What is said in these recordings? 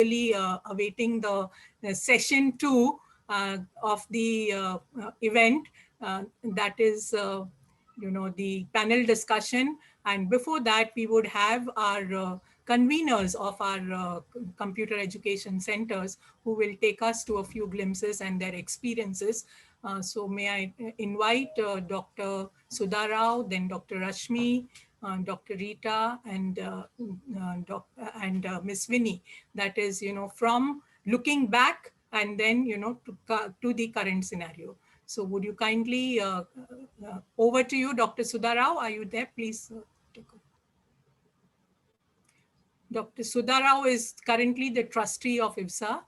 really awaiting the session 2 of the event. That is, the panel discussion. And before that, we would have our conveners of our computer education centers who will take us to a few glimpses and their experiences. So may I invite Dr. Sudha Rao, then Dr. Rashmi, Dr. Rita, and Miss Winnie. That is, from looking back and then, to the current scenario. So would you kindly, over to you, Dr. Sudha Rao. Are you there? Please take over. Dr. Sudha Rao is currently the trustee of IBSA,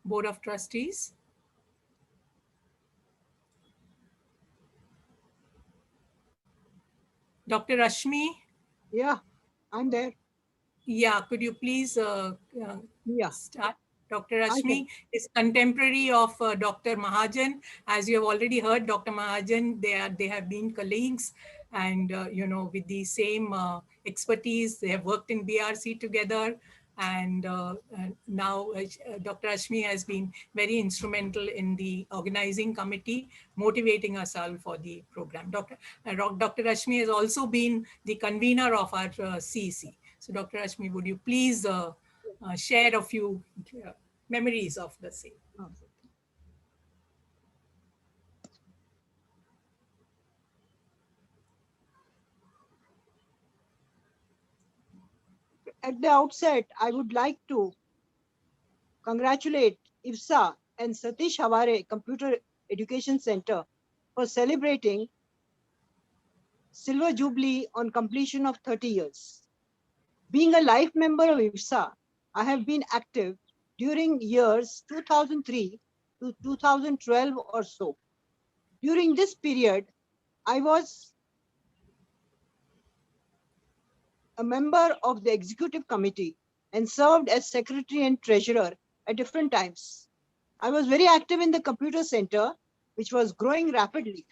Board of Trustees. Dr. Rashmi? Yeah, I'm there. Yeah, could you please start? Dr. I can. Rashmi is contemporary of Dr. Mahajan. As you have already heard, Dr. Mahajan, they have been colleagues, and with the same expertise. They have worked in BRC together, and now Dr. Rashmi has been very instrumental in the organizing committee, motivating us all for the program. Dr. Rashmi has also been the convener of our CEC. So Dr. Rashmi, would you please share a few memories of the same? At the outset, I would like to congratulate IBSA and Satish Havare Computer Education Center for celebrating Silver Jubilee on completion of 30 years. Being a life member of IBSA, I have been active during years 2003 to 2012 or so. During this period, I was a member of the executive committee and served as secretary and treasurer at different times. I was very active in the computer center, which was growing rapidly.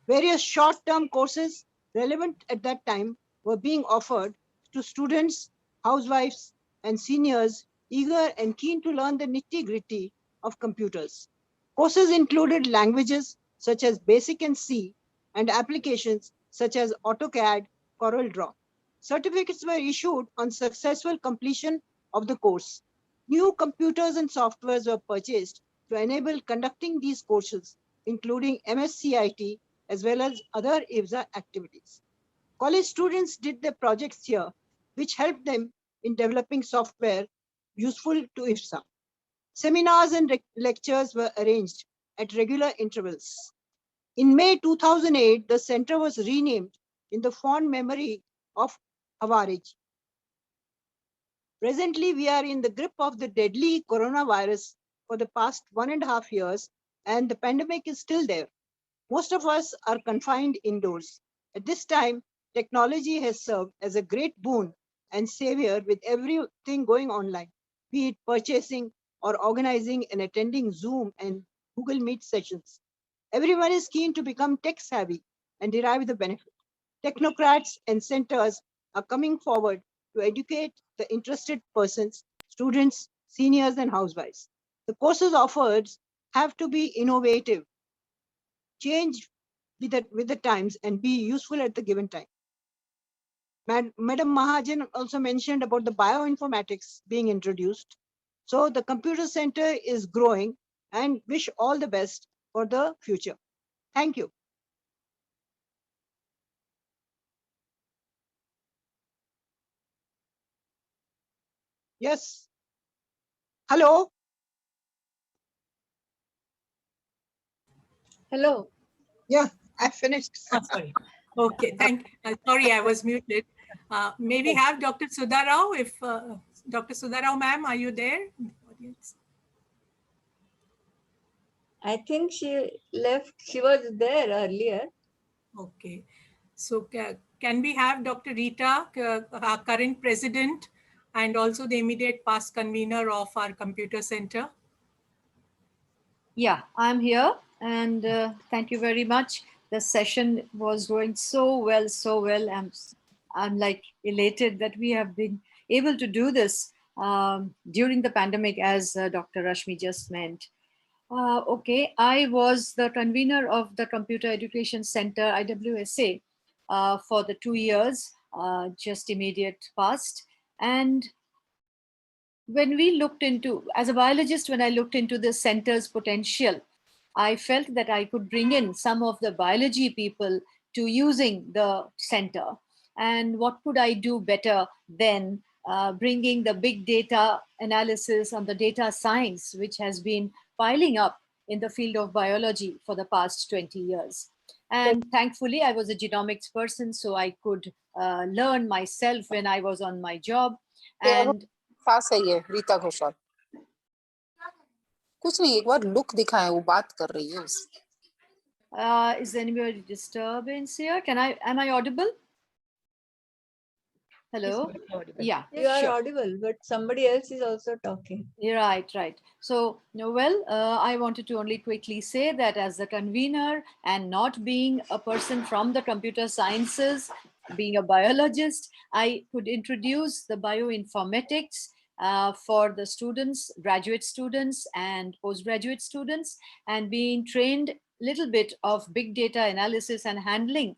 Various short-term courses relevant at that time were being offered to students, housewives, and seniors eager and keen to learn the nitty-gritty of computers. Courses included languages such as BASIC and C, and applications such as AutoCAD, CorelDRAW. Certificates were issued on successful completion of the course. New computers and softwares were purchased to enable conducting these courses, including MSCIT, as well as other IBSA activities. College students did their projects here, which helped them in developing software useful to IBSA. Seminars and lectures were arranged at regular intervals. In May 2008, the center was renamed in the fond memory of Havariji. Presently, we are in the grip of the deadly coronavirus for the past 1.5 years, and the pandemic is still there. Most of us are confined indoors. At this time, technology has served as a great boon and savior with everything going online, be it purchasing or organizing and attending Zoom and Google Meet sessions. Everyone is keen to become tech savvy and derive the benefit. Technocrats and centers are coming forward to educate the interested persons, students, seniors, and housewives. The courses offered have to be innovative, change with the times, and be useful at the given time. Madam Mahajan also mentioned about the bioinformatics being introduced. So the computer center is growing, and wish all the best for the future. Thank you. Yes. Hello. Hello. Yeah, I finished. Oh, sorry. Okay, sorry, I was muted. May we have Dr. Sudha Rao? If Dr. Sudha Rao, ma'am, are you there? I think she left. She was there earlier. Okay. So can we have Dr. Rita, our current president, and also the immediate past convener of our computer center? Yeah, I'm here, and thank you very much. The session was going so well, so well. I'm like elated that we have been able to do this during the pandemic, as Dr. Rashmi just meant. Okay, I was the convener of the Computer Education Center, IWSA, for the 2 years just immediate past. And when we looked into, as a biologist, when I looked into the center's potential, I felt that I could bring in some of the biology people to using the center. And what could I do better than bringing the big data analysis on the data science, which has been piling up in the field of biology for the past 20 years. And thankfully, I was a genomics person, so I could learn myself when I was on my job. And पास है ये रीता घोषाल कुछ नहीं एक बार look दिखाए वो बात कर रही है उससे is there any disturbance here? Am I audible? Hello? Yeah. You are sure. audible, but somebody else is also talking. Right. So, well, I wanted to only quickly say that as the convener and not being a person from the computer sciences, being a biologist, I could introduce the bioinformatics for the students, graduate students and postgraduate students, and being trained little bit of big data analysis and handling.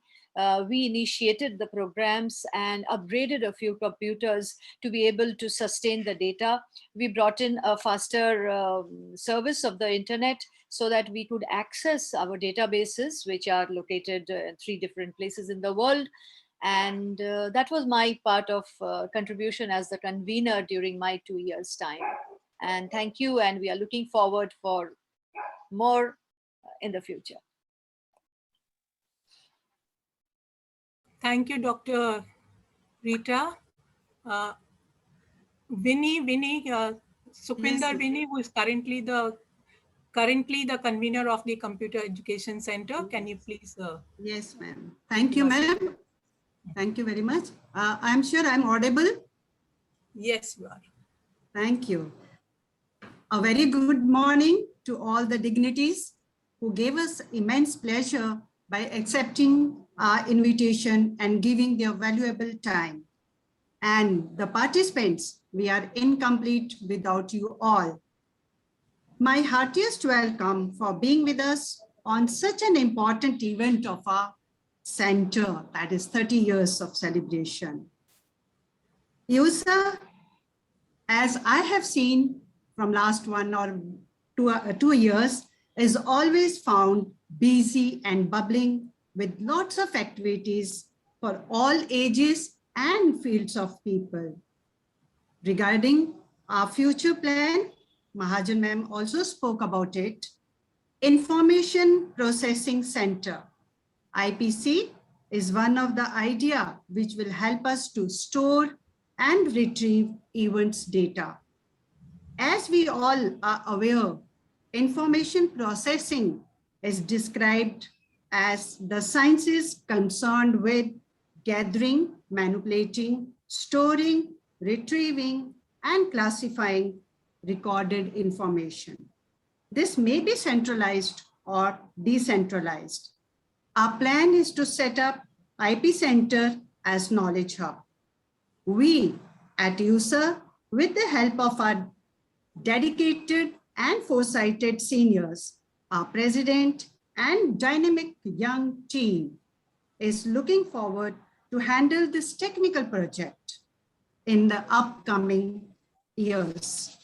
We initiated the programs and upgraded a few computers to be able to sustain the data. We brought in a faster service of the internet so that we could access our databases, which are located in 3 different places in the world. And that was my part of contribution as the convener during my 2 years' time. And thank you. And we are looking forward for more in the future. Thank you, Dr. Rita. Vinny, Sukhvinder Vinny, who is currently the convener of the Computer Education Center. Can you please? Yes, ma'am. Thank you, ma'am. Thank you very much. I'm sure I'm audible. Yes, you are. Thank you. A very good morning to all the dignitaries who gave us immense pleasure by accepting our invitation and giving their valuable time. And the participants, we are incomplete without you all. My heartiest welcome for being with us on such an important event of our center, that is 30 years of celebration. USA, as I have seen from last 1 or 2 years, is always found busy and bubbling with lots of activities for all ages and fields of people. Regarding our future plan, Mahajan ma'am also spoke about it. Information Processing Center, IPC, is one of the idea which will help us to store and retrieve events data. As we all are aware, information processing is described as the sciences concerned with gathering, manipulating, storing, retrieving, and classifying recorded information. This may be centralized or decentralized. Our plan is to set up IP Center as Knowledge Hub. We at USA, with the help of our dedicated and foresighted seniors, our president and dynamic young team is looking forward to handle this technical project in the upcoming years.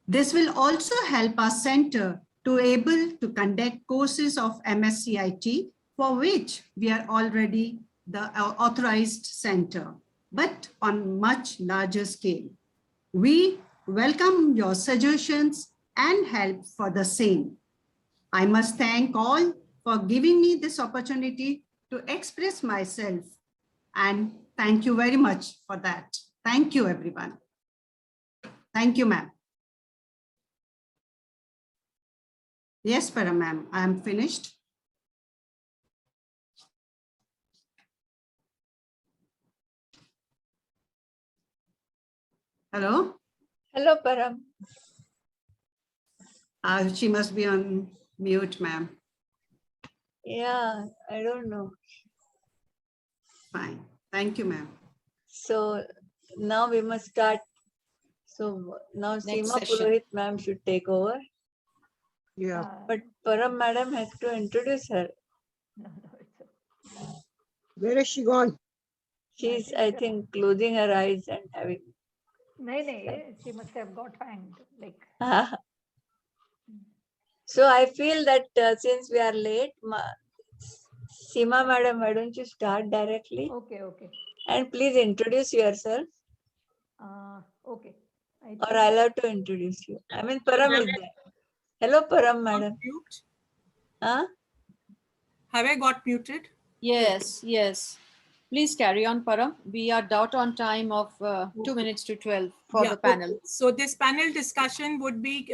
This will also help our center to able to conduct courses of MSCIT, for which we are already the authorized center, but on much larger scale. We welcome your suggestions and help for the same. I must thank all for giving me this opportunity to express myself, and thank you very much for that. Thank you, everyone. Thank you, ma'am. Yes, Param ma'am, I am finished. Hello? Hello, Param. She must be on mute, ma'am. Yeah, I don't know. fine. Thank you, ma'am. So now we must start. So now Next Seema session. Purohit ma'am should take over. Yeah. But Param madam has to introduce her. No, it's okay. Where is she gone? She's, I think, closing her eyes and having. No, she must have got hanged. Like, So I feel that since we are late, Seema madam, why don't you start directly? okay. And please introduce yourself, Okay. or I'll have to introduce you. I mean, Param is there. Hello, Param madam. Mute? Huh? Have I got muted? Yes, yes. Please carry on, Param. We are out on time of 2 minutes to 12 for Yeah, the panel. okay. So this panel discussion would be,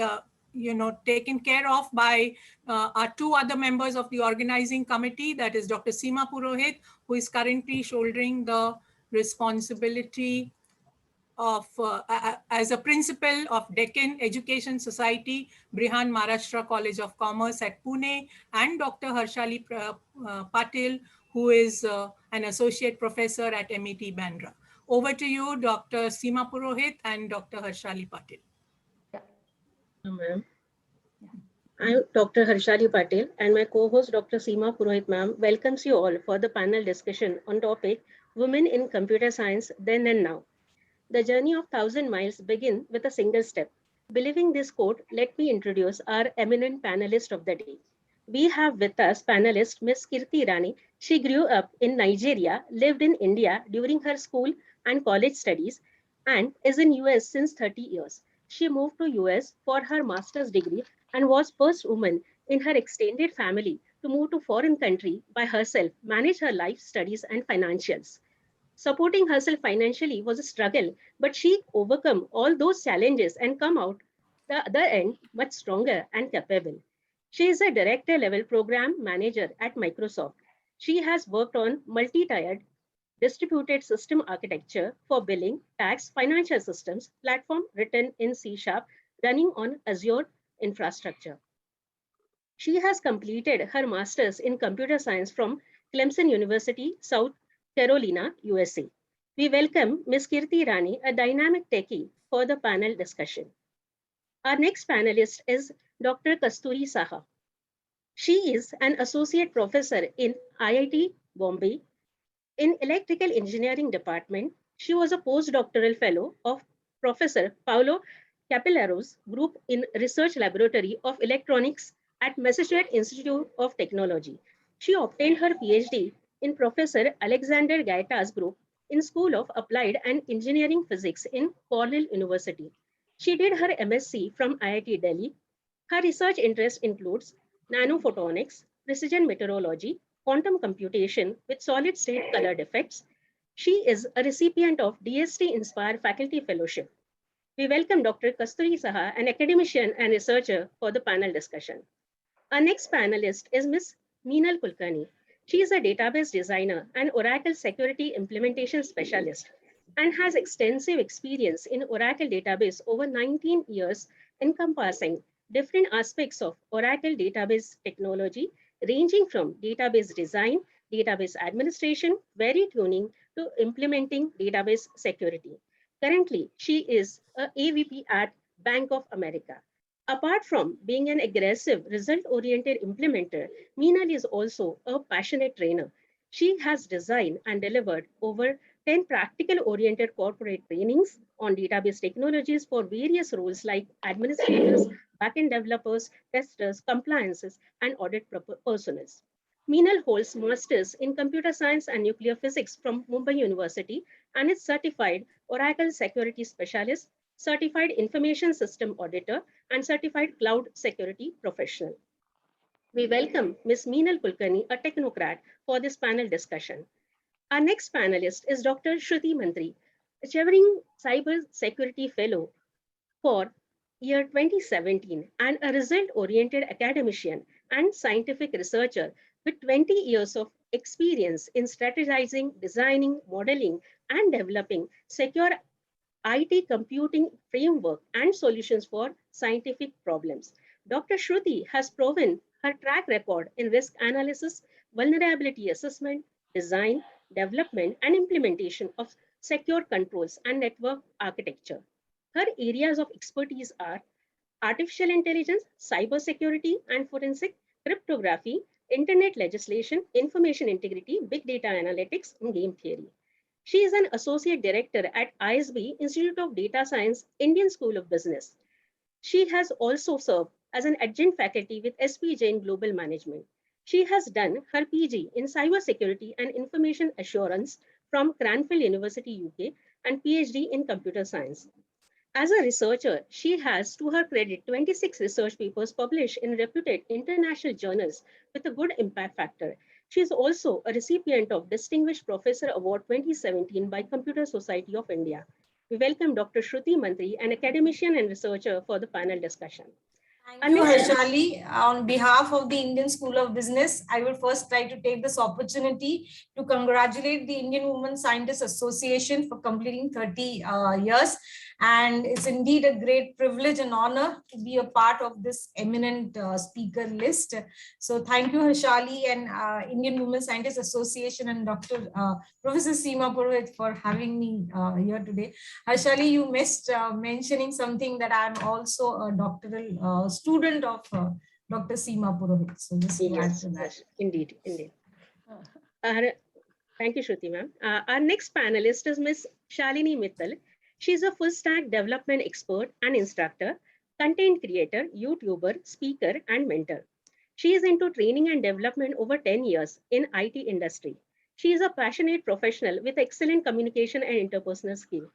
taken care of by our two other members of the organizing committee. That is Dr. Seema Purohit, who is currently shouldering the responsibility of as a principal of Deccan Education Society, Brihan Maharashtra College of Commerce at Pune, and Dr. Harshali Patil, who is an associate professor at MET Bandra. Over to you, Dr. Seema Purohit and Dr. Harshali Patil. Ma'am. I'm Dr. Harshali Patil, and my co-host Dr. Seema Purohit ma'am welcomes you all for the panel discussion on topic Women in Computer Science Then and Now. The journey of 1,000 miles begins with a single step. Believing this quote, let me introduce our eminent panelist of the day. We have with us panelist Ms. Kirti Irani. She grew up in Nigeria, lived in India during her school and college studies, and is in US since 30 years. She moved to US for her master's degree and was first woman in her extended family to move to foreign country by herself, manage her life, studies, and financials. Supporting herself financially was a struggle, but she overcome all those challenges and come out the other end much stronger and capable. She is a director level program manager at Microsoft. She has worked on multi-tiered distributed system architecture for billing, tax, financial systems, platform written in C#, running on Azure infrastructure. She has completed her master's in computer science from Clemson University, South Carolina, USA. We welcome Ms. Kirti Irani, a dynamic techie, for the panel discussion. Our next panelist is Dr. Kasturi Saha. She is an associate professor in IIT Bombay in Electrical Engineering Department. She was a postdoctoral fellow of Professor Paulo Capellaro's group in Research Laboratory of Electronics at Massachusetts Institute of Technology. She obtained her PhD in Professor Alexander Gaeta's group in School of Applied and Engineering Physics in Cornell University. She did her MSc from IIT Delhi. Her research interest includes nanophotonics, precision meteorology, quantum computation with solid state color defects. She is a recipient of DST Inspire Faculty Fellowship. We welcome Dr. Kasturi Saha, an academician and researcher, for the panel discussion. Our next panelist is Ms. Meenal Kulkarni. She is a database designer and Oracle security implementation specialist and has extensive experience in Oracle database over 19 years, encompassing different aspects of Oracle database technology, ranging from database design, database administration, query tuning, to implementing database security. Currently, she is a AVP at Bank of America. Apart from being an aggressive, result-oriented implementer, Meenal is also a passionate trainer. She has designed and delivered over 10 practical-oriented corporate trainings on database technologies for various roles like administrators, backend developers, testers, compliances, and audit personnel. Meenal holds Masters in Computer Science and Nuclear Physics from Mumbai University and is certified Oracle Security Specialist, certified Information System Auditor, and certified Cloud Security Professional. We welcome Ms. Meenal Kulkarni, a technocrat, for this panel discussion. Our next panelist is Dr. Shruti Mantri, a Chevron Cyber Security Fellow for year 2017 and a result-oriented academician and scientific researcher with 20 years of experience in strategizing, designing, modeling, and developing secure IT computing framework and solutions for scientific problems. Dr. Shruti has proven her track record in risk analysis, vulnerability assessment, design, development, and implementation of secure controls and network architecture. Her areas of expertise are artificial intelligence, cybersecurity and forensic, cryptography, internet legislation, information integrity, big data analytics, and game theory. She is an associate director at ISB Institute of Data Science, Indian School of Business. She has also served as an adjunct faculty with SP Jain Global Management. She has done her PG in cybersecurity and information assurance from Cranfield University, UK, and PhD in computer science. As a researcher, she has, to her credit, 26 research papers published in reputed international journals with a good impact factor. She is also a recipient of Distinguished Professor Award 2017 by Computer Society of India. We welcome Dr. Shruti Mantri, an academician and researcher, for the panel discussion. Thank you, Harshali. On behalf of the Indian School of Business, I would first like to take this opportunity to congratulate the Indian Women Scientists Association for completing 30 years. And it's indeed a great privilege and honor to be a part of this eminent speaker list. So thank you, Harshali, and Indian Women Scientists Association and Dr. Professor Seema Purohit for having me here today. Harshali, you missed mentioning something that I'm also a doctoral student of Dr. Seema Purohit. So just to add to that. Yes, indeed. Thank you, Shruti ma'am. Our next panelist is Ms. Shalini Mittal. She is a full stack development expert and instructor, content creator, YouTuber, speaker, and mentor. She is into training and development over 10 years in IT industry. She is a passionate professional with excellent communication and interpersonal skill.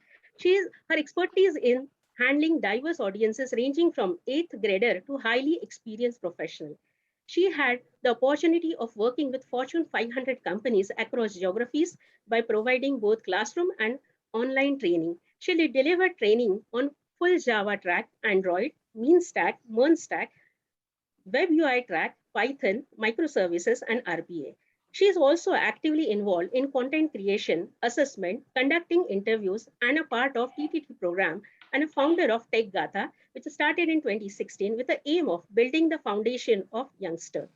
Her expertise in handling diverse audiences ranging from 8th grader to highly experienced professional. She had the opportunity of working with Fortune 500 companies across geographies by providing both classroom and online training. She delivered training on full Java track, Android, MeanStack, MERNStack, Web UI track, Python, microservices, and RPA. She is also actively involved in content creation, assessment, conducting interviews, and a part of TTT program, and a founder of Tech Gatha, which started in 2016 with the aim of building the foundation of youngster.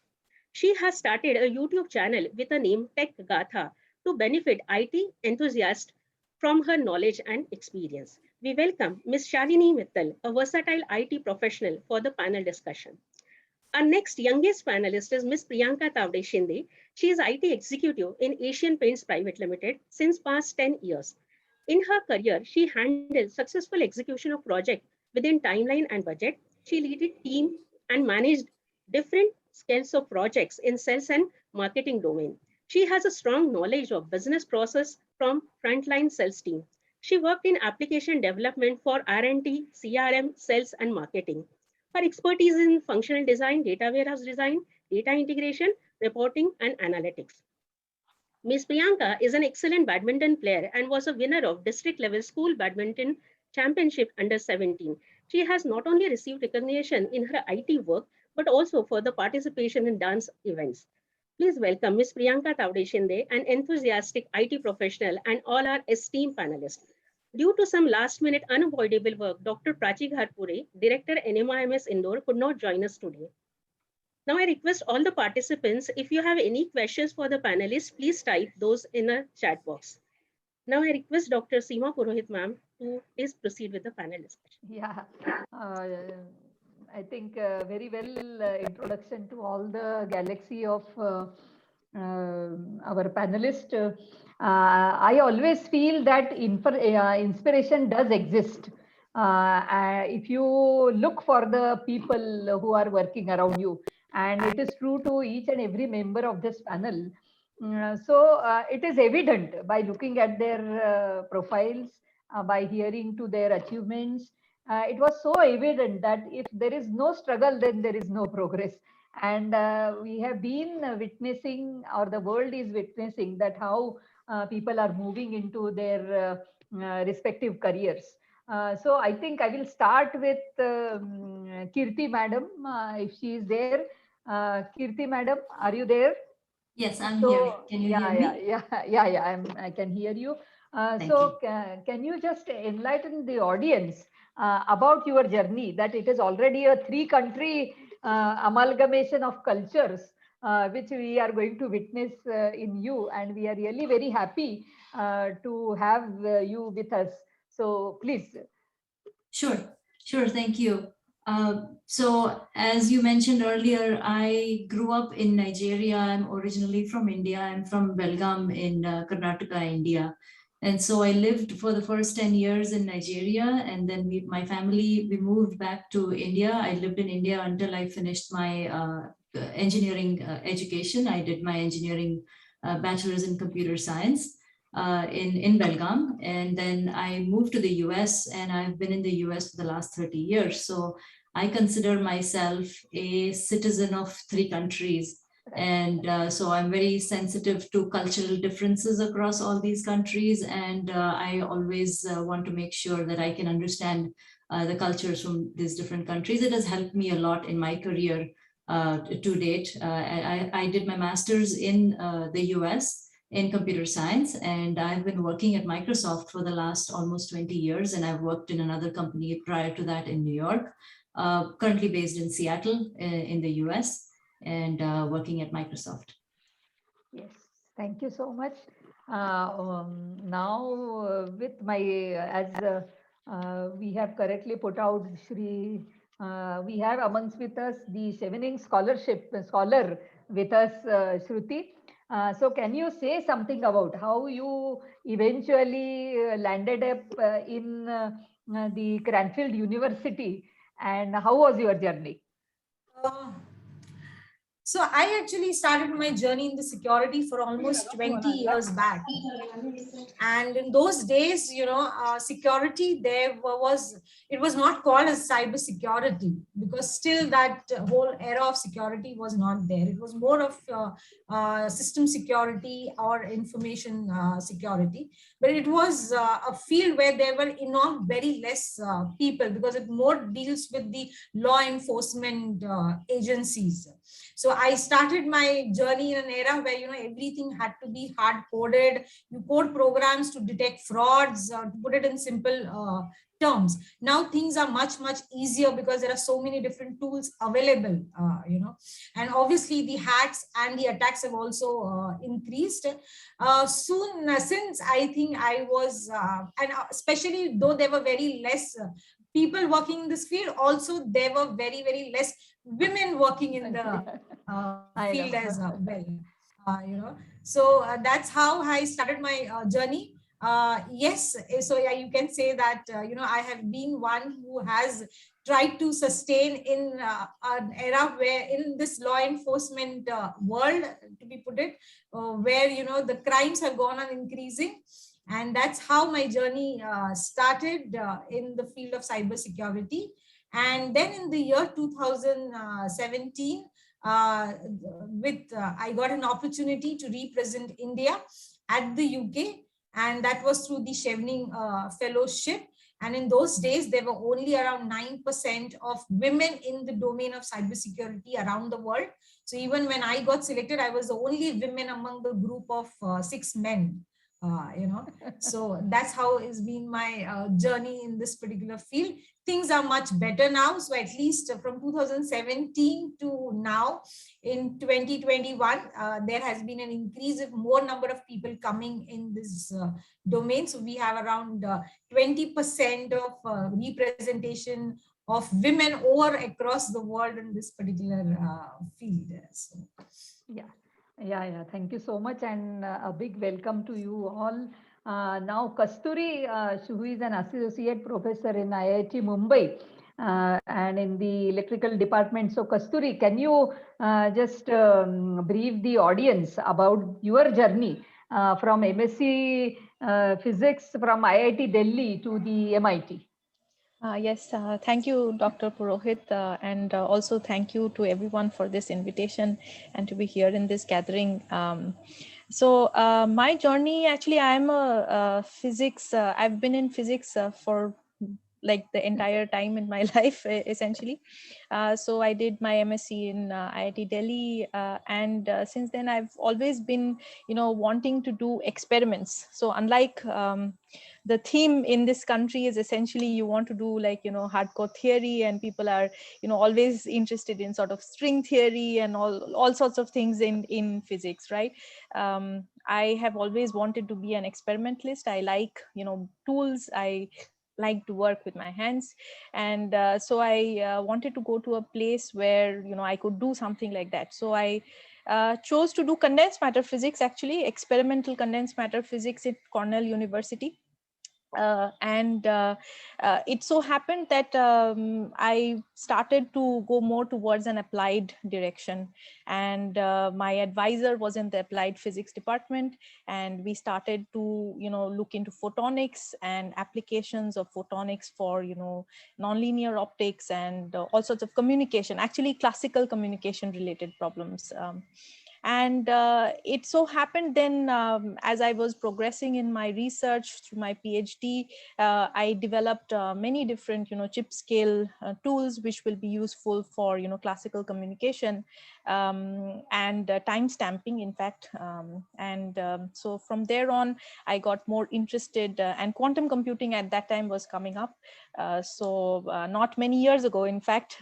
She has started a YouTube channel with the name Tech Gatha to benefit IT enthusiasts from her knowledge and experience. We welcome Ms. Shalini Mittal, a versatile IT professional, for the panel discussion. Our next youngest panelist is Ms. Priyanka Tavde Shinde. She is IT executive in Asian Paints Private Limited since past 10 years. In her career, she handled successful execution of projects within timeline and budget. She led a team and managed different scales of projects in sales and marketing domain. She has a strong knowledge of business process from frontline sales team. She worked in application development for R&D, CRM, sales, and marketing. Her expertise in functional design, data warehouse design, data integration, reporting, and analytics. Ms. Priyanka is an excellent badminton player and was a winner of district level school badminton championship under 17. She has not only received recognition in her IT work, but also for the participation in dance events. Please welcome Ms. Priyanka Tavde Shinde, an enthusiastic IT professional, and all our esteemed panelists. Due to some last-minute unavoidable work, Dr. Prachi Gharpure, Director NMIMS Indore, could not join us today. Now I request all the participants, if you have any questions for the panelists, please type those in a chat box. Now I request Dr. Seema Purohit ma'am to please proceed with the panel discussion. Yeah, I think very well introduction to all the galaxy of our panelists. I always feel that inspiration does exist. If you look for the people who are working around you, and it is true to each and every member of this panel. It is evident by looking at their profiles, by hearing to their achievements. It was so evident that if there is no struggle, then there is no progress. And we have been witnessing, or the world is witnessing, that how people are moving into their respective careers. So I think I will start with Kirti madam, if she is there. Kirti madam, are you there? Yes, I'm here. Can you hear me? Yeah, I can hear you. Can you just enlighten the audience about your journey, that it is already a 3-country amalgamation of cultures. which we are going to witness in you. And we are really very happy to have you with us. So please. Sure, thank you. So as you mentioned earlier, I grew up in Nigeria. I'm originally from India. I'm from Belgaum in Karnataka, India. And so I lived for the first 10 years in Nigeria, and then my family, we moved back to India. I lived in India until I finished my engineering education. I did my engineering bachelor's in computer science in Belgaum. And then I moved to the US, and I've been in the US for the last 30 years. So I consider myself a citizen of 3 countries. And so I'm very sensitive to cultural differences across all these countries. And I always want to make sure that I can understand the cultures from these different countries. It has helped me a lot in my career to date. I did my master's in the US in computer science, and I've been working at Microsoft for the last almost 20 years, and I've worked in another company prior to that in New York, currently based in Seattle in the US, and working at Microsoft. Yes, thank you so much. Now with my, as we have correctly put out, Shri, we have amongst with us the Chevening scholar with us, Shruti. So can you say something about how you eventually landed up in the Cranfield University, and how was your journey? So I actually started my journey in the security for almost 20 years back. And in those days, security there it was not called as cyber security, because still that whole era of security was not there. It was more of system security or information security. But it was a field where there were very less people, because it more deals with the law enforcement agencies. So I started my journey in an era where everything had to be hard coded. You code programs to detect frauds, to put it in simple terms. Now things are much easier because there are so many different tools available, and obviously the hacks and the attacks have also increased. Since I think I was, and especially though there were very less people working in this field, also there were very less women working in the field as well. So that's how I started my journey. Yes, so yeah, you can say that I have been one who has tried to sustain in an era where in this law enforcement world, to be put it, where the crimes have gone on increasing. And that's how my journey started in the field of cybersecurity. And then in the year 2017, I got an opportunity to represent India at the UK, and that was through the Chevening Fellowship. And in those days, there were only around 9% of women in the domain of cybersecurity around the world. So even when I got selected, I was the only woman among the group of 6 men. So that's how it's been my journey in this particular field. Things are much better now. So at least from 2017 to now in 2021, there has been an increase of more number of people coming in this domain. So we have around 20% of representation of women over across the world in this particular field. So. Yeah. Thank you so much, and a big welcome to you all. Now, Kasturi, who is an associate professor in IIT Mumbai and in the electrical department. So, Kasturi, can you just brief the audience about your journey from MSc Physics from IIT Delhi to the MIT? Yes, thank you, Dr. Purohit, and also thank you to everyone for this invitation and to be here in this gathering. So my journey, actually, I'm a physics, I've been in physics for like the entire time in my life, essentially. So I did my MSc in IIT Delhi, and since then I've always been, wanting to do experiments. So unlike the theme in this country is essentially you want to do like, hardcore theory, and people are, always interested in sort of string theory and all sorts of things in physics, right? I have always wanted to be an experimentalist. I like, tools. I like to work with my hands, and so I wanted to go to a place where I could do something like that. So I chose to do condensed matter physics, actually experimental condensed matter physics at Cornell University. And it so happened that I started to go more towards an applied direction, and my advisor was in the applied physics department, and we started to look into photonics and applications of photonics for nonlinear optics and all sorts of communication, actually classical communication related problems. And it so happened then, as I was progressing in my research through my PhD, I developed many different, chip scale tools which will be useful for, classical communication and time stamping, in fact. So from there on, I got more interested, and quantum computing at that time was coming up. So not many years ago, in fact.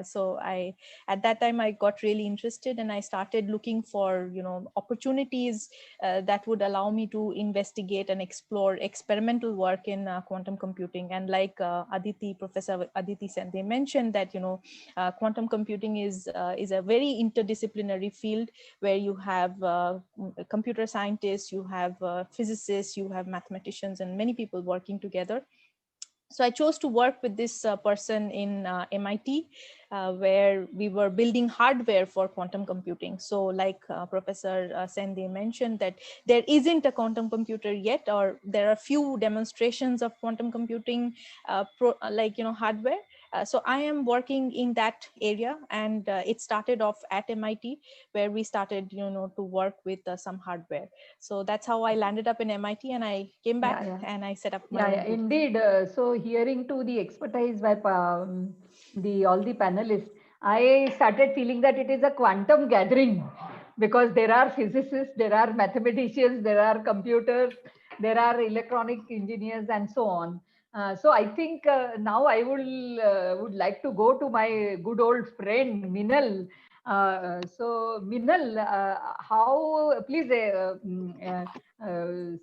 So at that time, I got really interested, and I started looking for opportunities that would allow me to investigate and explore experimental work in quantum computing. And like Professor Aditi Sandhe mentioned, that quantum computing is a very interdisciplinary field where you have computer scientists, you have physicists, you have mathematicians, and many people working together. So I chose to work with this person in MIT, where we were building hardware for quantum computing. So like Professor Sandhe mentioned, that there isn't a quantum computer yet, or there are few demonstrations of quantum computing, hardware. So I am working in that area, and it started off at MIT, where we started, to work with some hardware. So that's how I landed up in MIT, and I came back and I set up my own group. Indeed. So hearing to the expertise by all the panelists, I started feeling that it is a quantum gathering, because there are physicists, there are mathematicians, there are computers, there are electronic engineers, and so on. So I think now I would like to go to my good old friend Minal. So Minal, please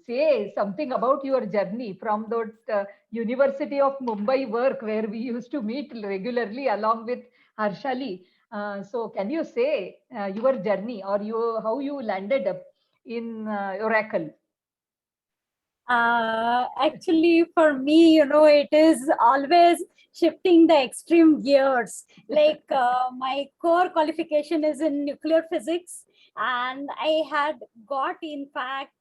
say something about your journey from the University of Mumbai work, where we used to meet regularly along with Harshali. So can you say your journey, or how you landed up in Oracle? Actually, for me, it is always shifting the extreme gears. Like my core qualification is in nuclear physics, and I had got, in fact,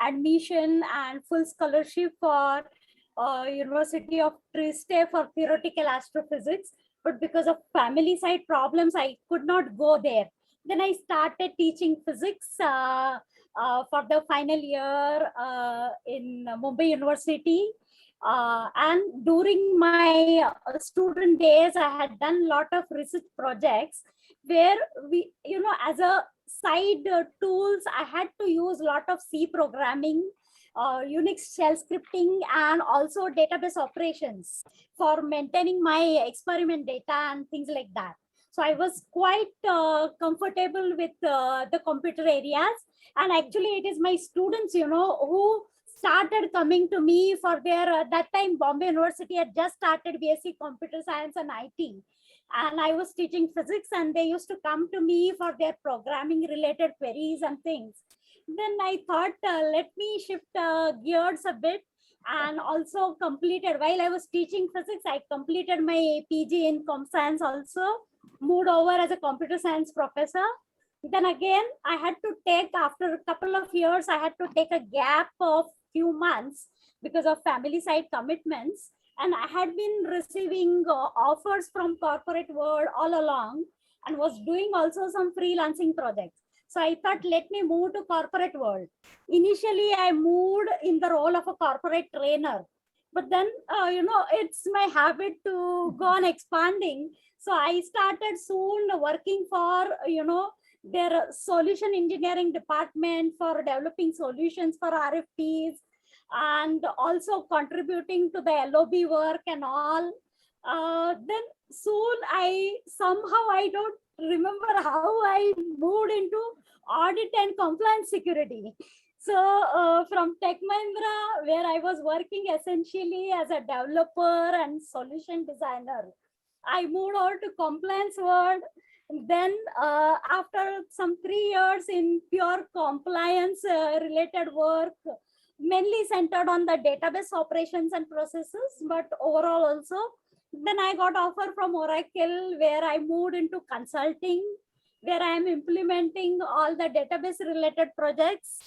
admission and full scholarship for University of Trieste for theoretical astrophysics. But because of family side problems, I could not go there. Then I started teaching physics for the final year in Mumbai University. And during my student days, I had done a lot of research projects where we, as a side tools, I had to use a lot of C programming, Unix shell scripting, and also database operations for maintaining my experiment data and things like that. So I was quite comfortable with the computer areas. And actually it is my students, who started coming to me for their, that time Bombay University had just started BSc Computer Science and IT. And I was teaching physics, and they used to come to me for their programming related queries and things. Then I thought, let me shift gears a bit, and also completed, while I was teaching physics, I completed my PG in Comp Science also, moved over as a computer science professor. Then again, I had to take, after a couple of years, I had to take a gap of few months because of family side commitments. And I had been receiving offers from corporate world all along, and was doing also some freelancing projects. So I thought, let me move to corporate world. Initially, I moved in the role of a corporate trainer. But then, it's my habit to go on expanding. So I started soon working for, their solution engineering department for developing solutions for RFPs, and also contributing to the LOB work and all. Then soon I don't remember how I moved into audit and compliance security. So from Tech Mahindra, where I was working essentially as a developer and solution designer, I moved over to compliance world. Then after some 3 years in pure compliance related work, mainly centered on the database operations and processes, but overall also. Then I got offer from Oracle, where I moved into consulting, where I am implementing all the database related projects.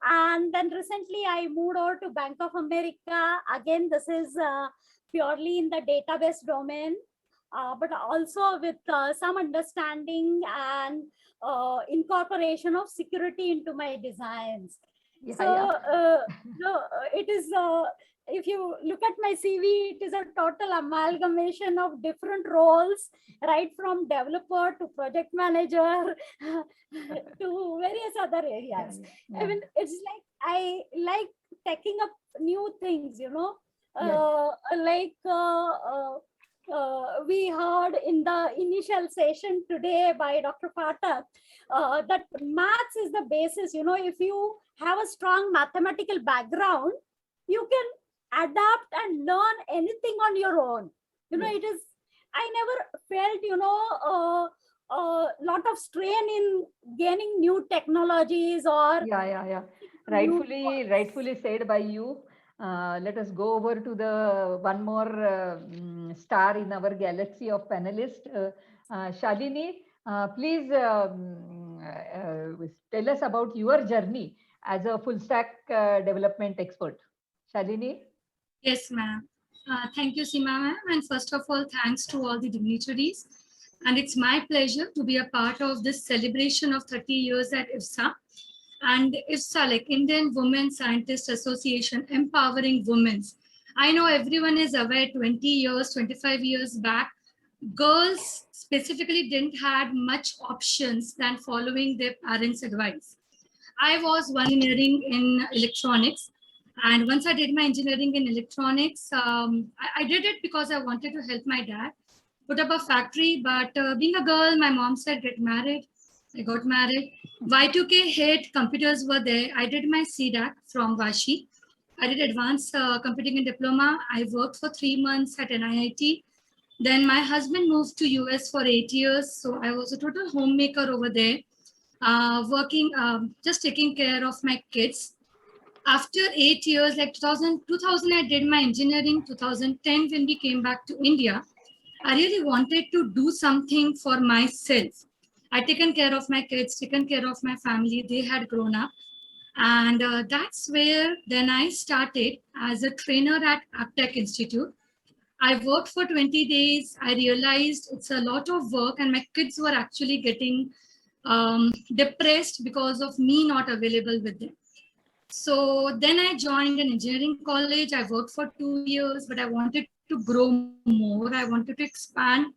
And then recently I moved over to Bank of America. Again, this is purely in the database domain, but also with some understanding and incorporation of security into my designs. It is, if you look at my CV, it is a total amalgamation of different roles, right from developer to project manager to various other areas. I mean, it's like I like taking up new things, we heard in the initial session today by Dr. Phatak, that maths is the basis. If you have a strong mathematical background, you can adapt and learn anything on your own. It is, I never felt, a lot of strain in gaining new technologies or rightfully said by you. Let us go over to the one more star in our galaxy of panelists. Shalini, please tell us about your journey as a full stack development expert. Shalini? Yes, ma'am. Thank you, Seema ma'am. And first of all, thanks to all the dignitaries. And it's my pleasure to be a part of this celebration of 30 years at IFSA. And IFSA, like Indian Women Scientists Association, empowering women. I know everyone is aware 20 years, 25 years back, girls specifically didn't have much options than following their parents' advice. I was engineering in electronics. And once I did my engineering in electronics, I did it because I wanted to help my dad put up a factory. But being a girl, my mom said, get married. I got married. Y2K hit, computers were there. I did my CDAC from Vashi. I did advanced computing and diploma. I worked for 3 months at NIIT. Then my husband moved to US for 8 years. So I was a total homemaker over there, working, just taking care of my kids. After 8 years, like 2000, I did my engineering. 2010, when we came back to India, I really wanted to do something for myself. I'd taken care of my kids, taken care of my family. They had grown up. And that's where then I started as a trainer at Aptech Institute. I worked for 20 days. I realized it's a lot of work and my kids were actually getting depressed because of me not available with them. So then I joined an engineering college. I worked for 2 years, but I wanted to grow more. I wanted to expand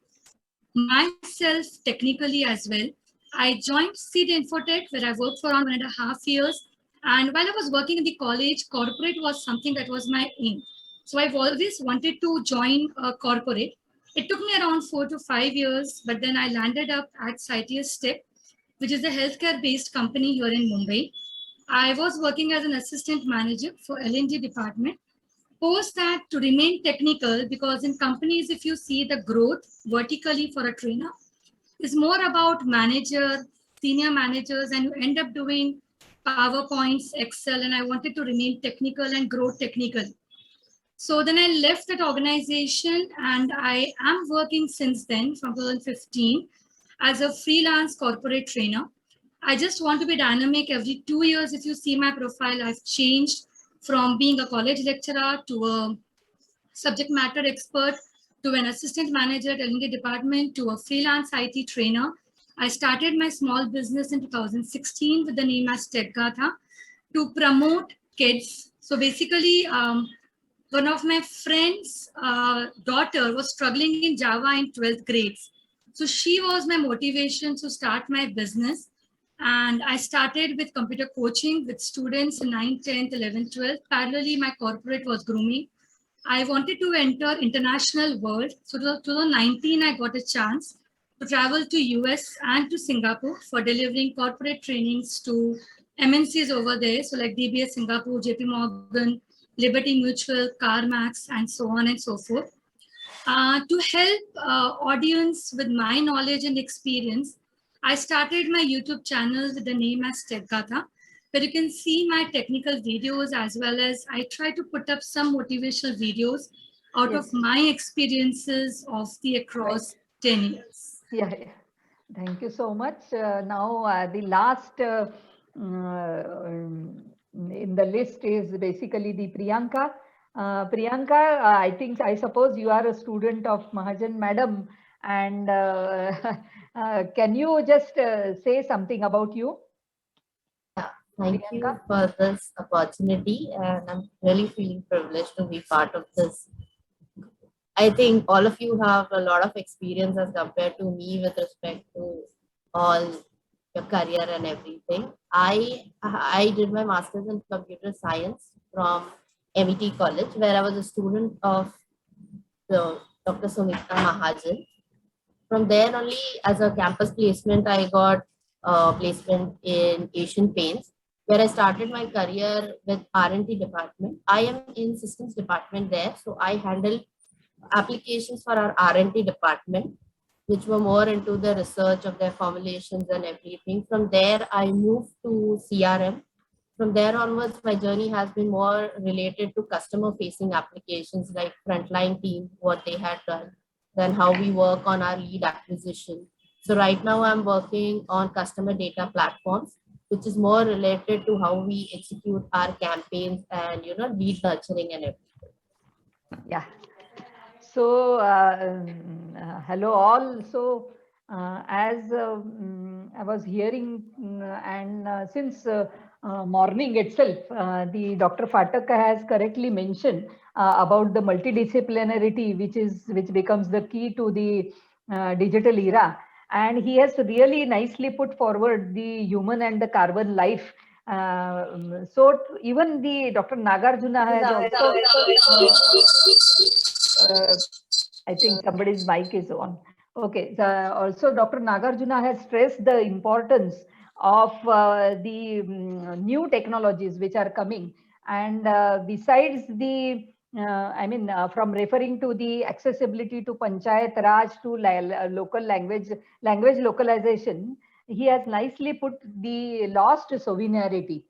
myself technically as well. I joined Seed Infotech, where I worked for around 1.5 years. And while I was working in the college, corporate was something that was my aim. So I've always wanted to join a corporate. It took me around 4 to 5 years, but then I landed up at Cytius Tech, which is a healthcare-based company here in Mumbai. I was working as an assistant manager for L&D department. Post that, to remain technical, because in companies, if you see the growth vertically for a trainer, is more about manager, senior managers, and you end up doing PowerPoints, Excel, and I wanted to remain technical and grow technically. So then I left that organization and I am working since then from 2015 as a freelance corporate trainer. I just want to be dynamic. Every 2 years, if you see my profile, I've changed from being a college lecturer to a subject matter expert to an assistant manager at L&D department to a freelance IT trainer. I started my small business in 2016 with the name as TechGatha to promote kids. So basically, one of my friends' daughter was struggling in Java in 12th grades. So she was my motivation to start my business. And I started with computer coaching with students in 9th, 10th, 11th, 12th. Parallelly, my corporate was grooming. I wanted to enter international world. So 2019, I got a chance to travel to US and to Singapore for delivering corporate trainings to MNCs over there. So like DBS Singapore, JP Morgan, Liberty Mutual, CarMax, and so on and so forth. To help audience with my knowledge and experience, I started my YouTube channel with the name as TechGatha, where you can see my technical videos as well as I try to put up some motivational videos out of my experiences of the across 10 years. Yeah. Thank you so much. Now the last in the list is basically the Priyanka. Priyanka, I suppose you are a student of Mahajan Madam, and can you just say something about you? Thank you for this opportunity, and I'm really feeling privileged to be part of this. I think all of you have a lot of experience as compared to me with respect to all your career and everything. I did my master's in computer science from MET College, where I was a student of Dr. Sumita Mahajan. From there only, as a campus placement, I got placement in Asian Paints, where I started my career with R&D department. I am in systems department there, so I handle applications for our R&D department, which were more into the research of their formulations and everything. From there, I moved to CRM. From there onwards, my journey has been more related to customer-facing applications like frontline team, what they had done, then how we work on our lead acquisition. So right now, I'm working on customer data platforms, which is more related to how we execute our campaigns and lead nurturing and everything. Yeah. So hello all. So as I was hearing, and since morning itself, the Dr. Phatak has correctly mentioned about the multidisciplinarity, which becomes the key to the digital era, and he has really nicely put forward the human and the carbon life. So even the Dr. Nagarjuna has also, I think somebody's mic is on. Okay, also Dr. Nagarjuna has stressed the importance of the new technologies which are coming, and besides the from referring to the accessibility to Panchayat Raj to local language localization, he has nicely put the lost sovereignty.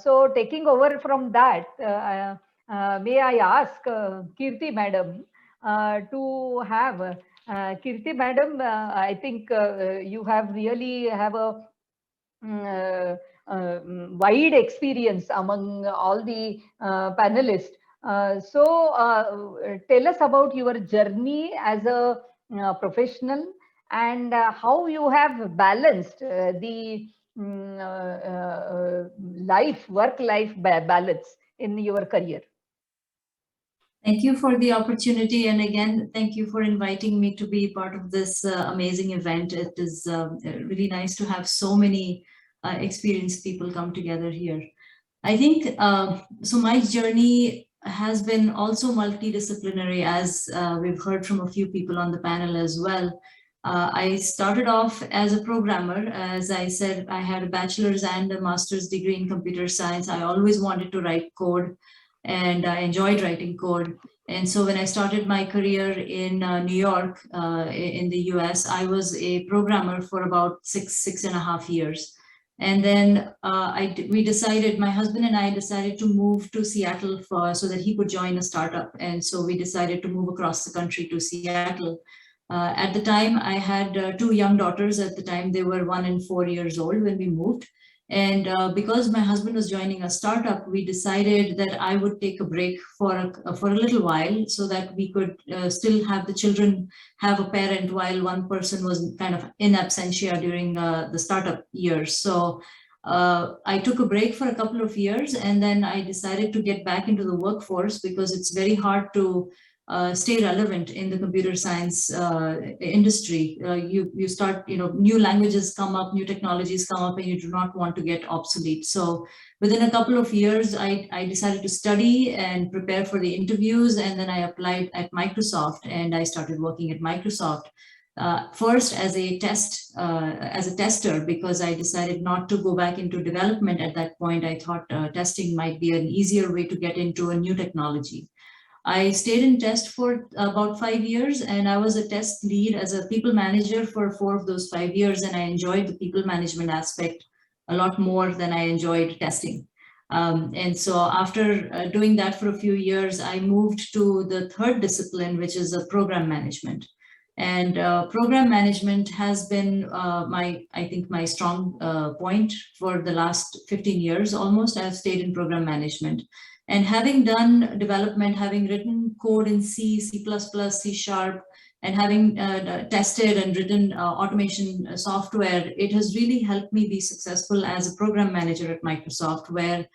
So taking over from that, may I ask Kirti Madam to have Kirti Madam, I think you have really have a wide experience among all the panelists. So tell us about your journey as a professional and how you have balanced the work-life balance in your career. Thank you for the opportunity. And again, thank you for inviting me to be part of this amazing event. It is really nice to have so many experienced people come together here. I think, so my journey has been also multidisciplinary, as we've heard from a few people on the panel as well. I started off as a programmer. As I said, I had a bachelor's and a master's degree in computer science. I always wanted to write code, and I enjoyed writing code. And so when I started my career in New York, in the US, I was a programmer for about six and a half years. And then we decided, my husband and I decided to move to Seattle so that he could join a startup. And so we decided to move across the country to Seattle. At the time, I had two young daughters. At the time, they were 1 and 4 years old when we moved. And because my husband was joining a startup, we decided that I would take a break for a little while so that we could still have the children have a parent while one person was kind of in absentia during the startup years. So I took a break for a couple of years, and then I decided to get back into the workforce because it's very hard to stay relevant in the computer science industry. You start, new languages come up, new technologies come up, and you do not want to get obsolete. So within a couple of years, I decided to study and prepare for the interviews, and then I applied at Microsoft, and I started working at Microsoft. First as a tester, because I decided not to go back into development at that point. I thought testing might be an easier way to get into a new technology. I stayed in test for about 5 years, and I was a test lead as a people manager for 4 of those 5 years, and I enjoyed the people management aspect a lot more than I enjoyed testing. And so after doing that for a few years, I moved to the third discipline, which is a program management. And program management has been I think my strong point for the last 15 years almost. I've stayed in program management. And having done development, having written code in C, C++, C#, and having tested and written automation software, it has really helped me be successful as a program manager at Microsoft, where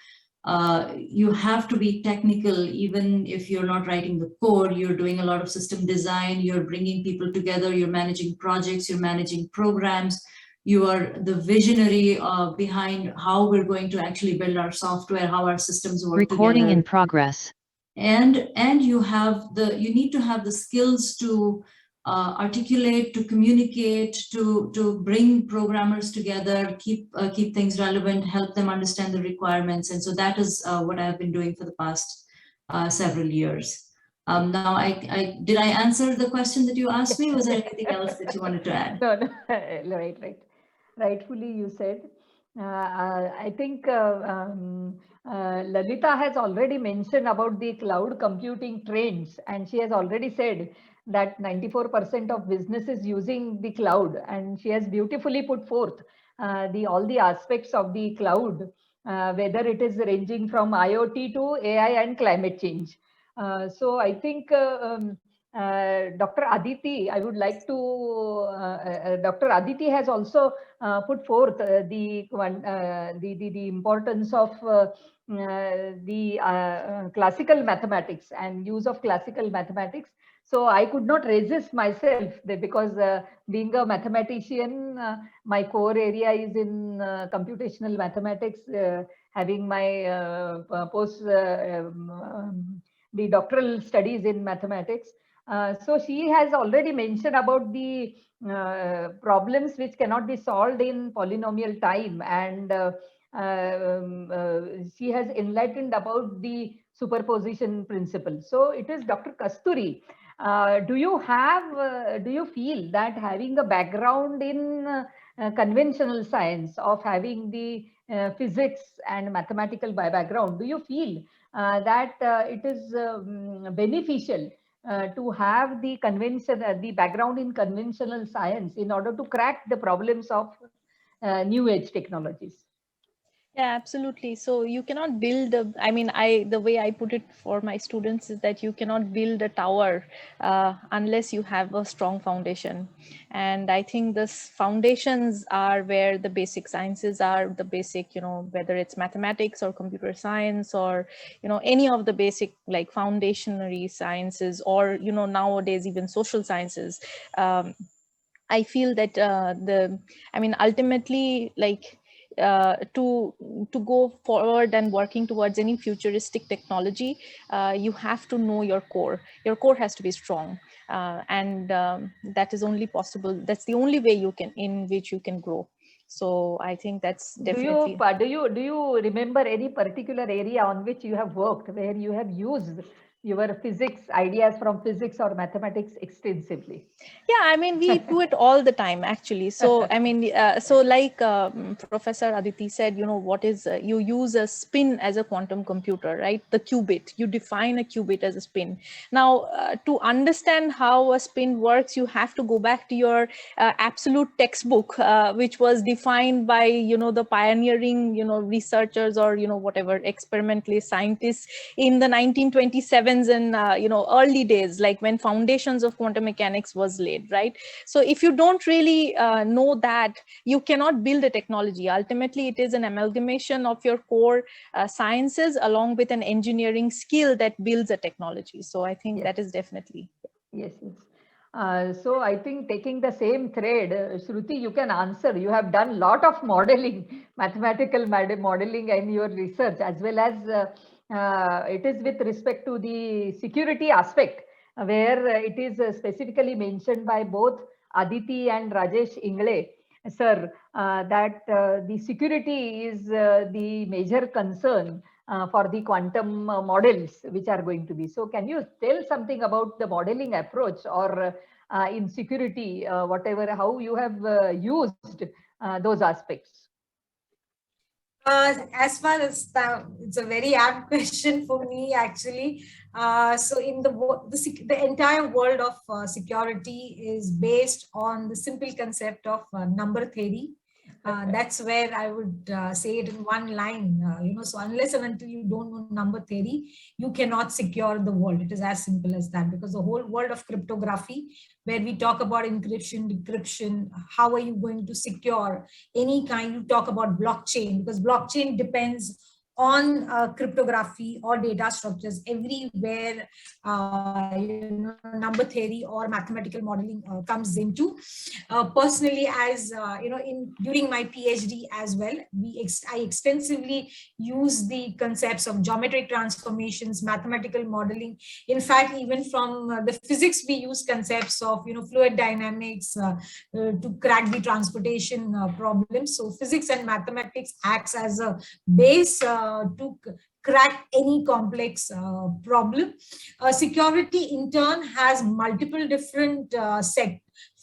you have to be technical. Even if you're not writing the code, you're doing a lot of system design, you're bringing people together, you're managing projects, you're managing programs, you are the visionary behind how we're going to actually build our software, how our systems work Recording together. in progress. And you need to have the skills to articulate, to communicate, to bring programmers together, keep things relevant, help them understand the requirements. And so that is what I've been doing for the past several years. Now, did I answer the question that you asked me? Was there anything else that you wanted to add? No, right. Rightfully you said. I think Lalita has already mentioned about the cloud computing trends, and she has already said that 94% of businesses using the cloud, and she has beautifully put forth all the aspects of the cloud, whether it is ranging from IoT to AI and climate change. So I think Dr. Aditi, I would like to, Dr. Aditi has also put forth the importance of the classical mathematics and use of classical mathematics. So I could not resist myself because being a mathematician, my core area is in computational mathematics, having my the doctoral studies in mathematics. So she has already mentioned about the problems which cannot be solved in polynomial time, and she has enlightened about the superposition principle. So it is Dr. Kasturi. Do you feel that having a background in conventional science, of having the physics and mathematical background, do you feel that it is beneficial to have the background in conventional science in order to crack the problems of new age technologies? Yeah, absolutely. So you cannot build the way I put it for my students is that you cannot build a tower unless you have a strong foundation. And I think this foundations are where the basic sciences are, the basic, whether it's mathematics or computer science or, any of the basic like foundationary sciences or, nowadays even social sciences. I feel that ultimately, like, to go forward and working towards any futuristic technology, you have to know your core. Your core has to be strong, and that is only possible. That's the only way in which you can grow. So I think that's definitely. Do you remember any particular area on which you have worked where you have used your physics ideas from physics or mathematics extensively? Yeah, we do it all the time actually. So so like Professor Aditi said, what is you use a spin as a quantum computer, right? The qubit, you define a qubit as a spin. Now to understand how a spin works, you have to go back to your absolute textbook, which was defined by the pioneering researchers or whatever experimentalist scientists in the 1927 happens in early days, like when foundations of quantum mechanics was laid, right? So if you don't really know that, you cannot build a technology. Ultimately, it is an amalgamation of your core sciences along with an engineering skill that builds a technology. So I think that is definitely. Yes, yes. So I think taking the same thread, Shruti, you can answer. You have done a lot of modeling, mathematical modeling in your research, as well as it is with respect to the security aspect, where it is specifically mentioned by both Aditi and Rajesh Ingle, sir, that the security is the major concern for the quantum models which are going to be. So can you tell something about the modeling approach, or in security, whatever, how you have used those aspects? As far as it's a very apt question for me, actually. So in the entire world of security is based on the simple concept of number theory. That's where I would say it in one line. So unless and until you don't know number theory, you cannot secure the world. It is as simple as that, because the whole world of cryptography, where we talk about encryption, decryption, how are you going to secure any kind, you talk about blockchain, because blockchain depends on cryptography or data structures. Everywhere number theory or mathematical modeling comes into. Personally, as during my PhD as well, I extensively use the concepts of geometric transformations, mathematical modeling. In fact, even from the physics, we use concepts of fluid dynamics to crack the transportation problems. So physics and mathematics acts as a base to crack any complex problem. Security in turn has multiple different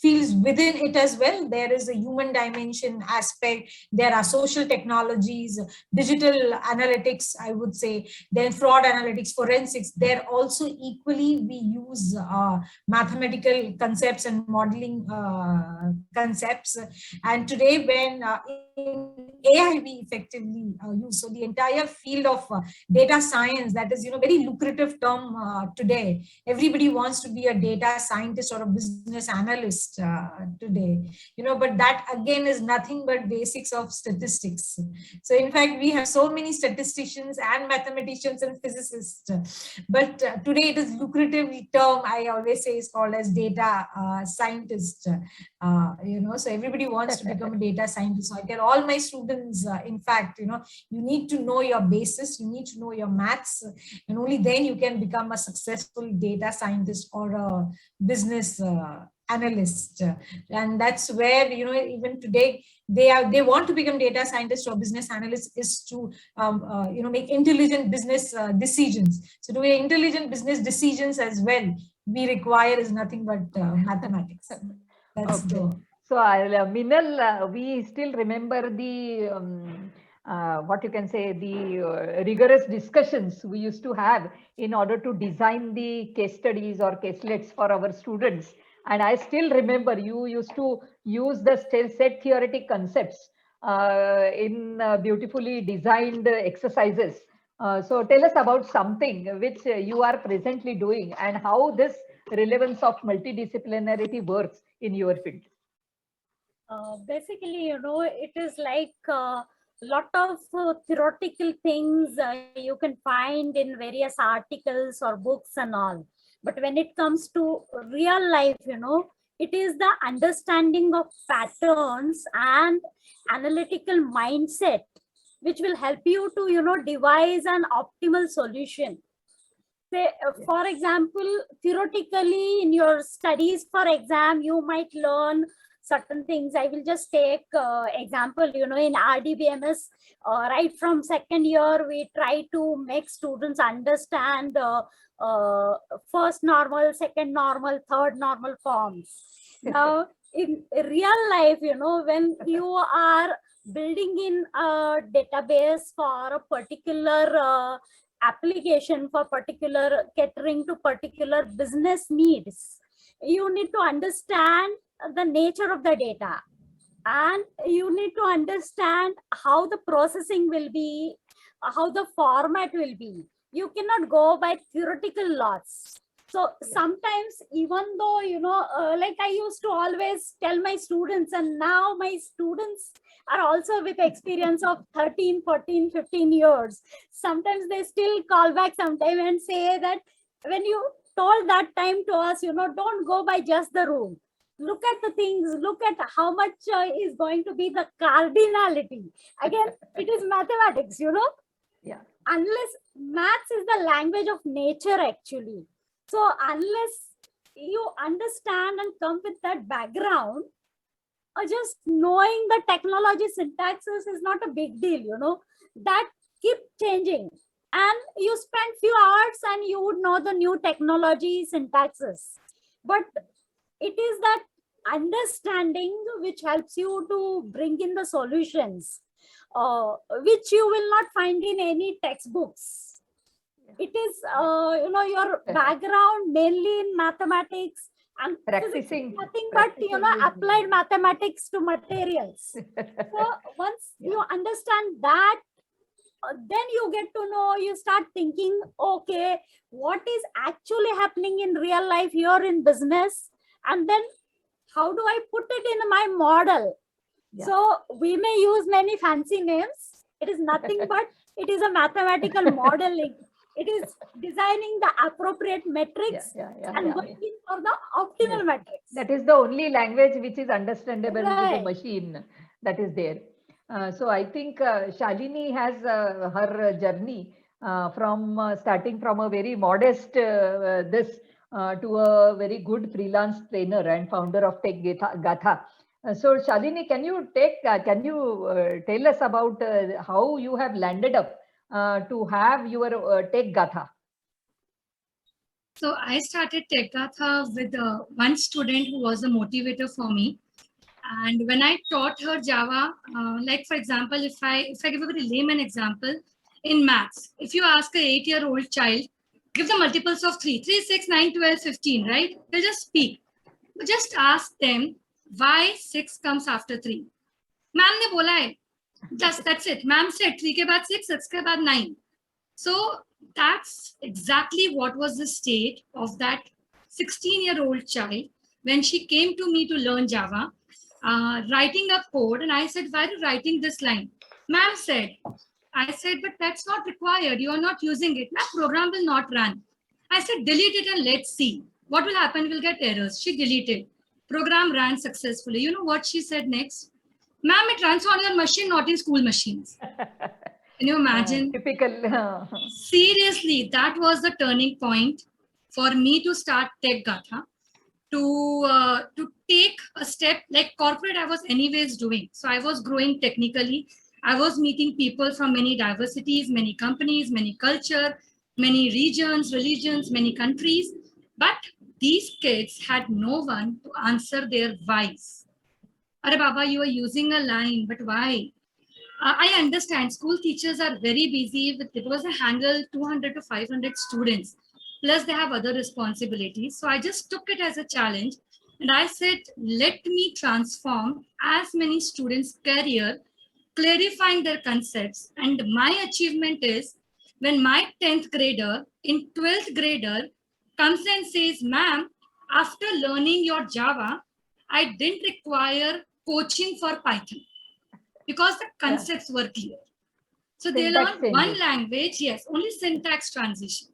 fields within it as well. There is a human dimension aspect, there are social technologies, digital analytics, I would say, then fraud analytics, forensics. There also equally we use mathematical concepts and modeling concepts. And today when in AI we effectively use, so the entire field of data science, that is very lucrative term today. Everybody wants to be a data scientist or a business analyst today, but that again is nothing but basics of statistics. So in fact, we have so many statisticians and mathematicians and physicists, but today it is lucrative term, I always say, is called as data scientist. So everybody wants to become a data scientist. So I tell all my students, in fact, you need to know your basis, you need to know your maths, and only then you can become a successful data scientist or a business analyst. And that's where even today they want to become data scientist or business analyst, is to make intelligent business decisions. So to make intelligent business decisions as well, we require is nothing but mathematics. That's okay. So Minal, we still remember the what you can say, the rigorous discussions we used to have in order to design the case studies or caselets for our students. And I still remember you used to use the set theoretic concepts in beautifully designed exercises. So tell us about something which you are presently doing and how this relevance of multidisciplinarity works in your field. Basically, it is like a lot of theoretical things you can find in various articles or books and all. But when it comes to real life, it is the understanding of patterns and analytical mindset which will help you to, devise an optimal solution. Say, for example, theoretically in your studies for exam, you might learn certain things. I will just take example, in RDBMS, right from second year, we try to make students understand first normal, second normal, third normal forms. Now, in real life, when you are building in a database for a particular application, for particular catering to particular business needs, you need to understand the nature of the data, and you need to understand how the processing will be, how the format will be. you cannot go by theoretical laws. So sometimes, even though, like I used to always tell my students, and now my students are also with experience of 13, 14, 15 years. Sometimes they still call back sometime and say that when you told that time to us, don't go by just the rule. Look at the things, look at how much is going to be the cardinality. Again, it is mathematics, Yeah. Unless maths is the language of nature, actually. So unless you understand and come with that background, or just knowing the technology syntaxes is not a big deal, that keep changing. And you spend few hours and you would know the new technology syntaxes. But it is that understanding which helps you to bring in the solutions, which you will not find in any textbooks. It is, your background mainly in mathematics and Practicing, nothing but, applied mathematics to materials. So once you understand that, then you get to know, you start thinking, okay, what is actually happening in real life here in business? And then how do I put it in my model? Yeah. So we may use many fancy names. It is nothing but it is a mathematical modeling. It is designing the appropriate metrics and going for the optimal metrics. That is the only language which is understandable to the Right. machine that is there. So I think Shalini has her journey from starting from a very modest to a very good freelance trainer and founder of Tech Gatha. So Shalini, can you tell us about how you have landed up to have your Tech Gatha? So I started Tech Gatha with one student who was a motivator for me. And when I taught her Java, like for example, if I give a very layman example, in maths, if you ask an 8-year-old child, give the multiples of 3, 3, 6, 9, 12, 15, right? They'll just speak. But just ask them why 6 comes after 3. Ma'am ne bola hai. Just that's it. Ma'am said 3 ke baad 6, 6 ke baad 9. So that's exactly what was the state of that 16-year-old child when she came to me to learn Java, writing a code. And I said, why are you writing this line? Ma'am said, I said, but that's not required. You are not using it. Ma'am, program will not run. I said, delete it and let's see. What will happen? We'll get errors. She deleted. Program ran successfully. You know what she said next? Ma'am, it runs on your machine, not in school machines. Can you imagine? Typical. Seriously, that was the turning point for me to start Tech Gatha, to take a step. Like corporate I was anyways doing. So I was growing technically. I was meeting people from many diversities, many companies, many culture, many regions, religions, many countries. But these kids had no one to answer their whys. Arre Baba, you are using a line, but why? I understand school teachers are very busy with, it was a handle 200 to 500 students, plus they have other responsibilities. So I just took it as a challenge and I said, let me transform as many students' career, clarifying their concepts. And my achievement is when my 10th grader in 12th grader comes and says, ma'am, after learning your Java, I didn't require coaching for Python, because the concepts were clear. So they Syntax learn one changes. language, yes, only syntax transition.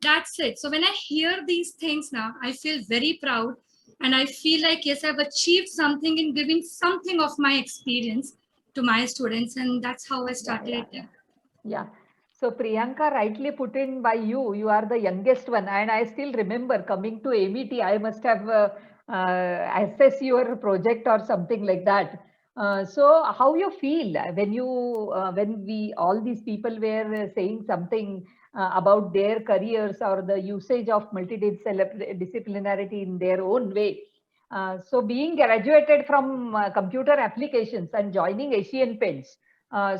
That's it. So when I hear these things now, I feel very proud and I feel like, yes, I've achieved something in giving something of my experience to my students. And that's how I started. Yeah. So Priyanka rightly put in by you. You are the youngest one, and I still remember coming to MET. I must have assessed your project or something like that. So how you feel when when we all these people were saying something about their careers or the usage of multidisciplinarity in their own way? So being graduated from computer applications and joining Asian Paints.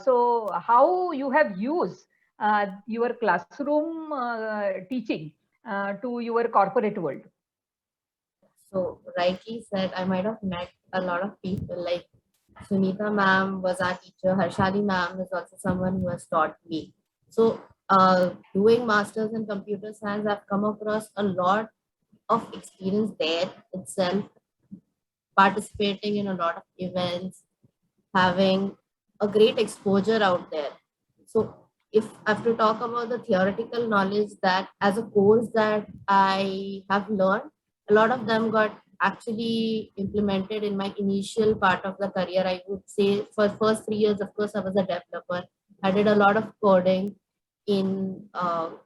So how you have used your classroom teaching to your corporate world? So rightly said, I might have met a lot of people. Like Sunita ma'am was our teacher. Harshali ma'am is also someone who has taught me. So doing masters in computer science, I've come across a lot of experience there itself, participating in a lot of events, having a great exposure out there. So if I have to talk about the theoretical knowledge that as a course that I have learned, a lot of them got actually implemented in my initial part of the career. I would say for first 3 years, of course, I was a developer. I did a lot of coding in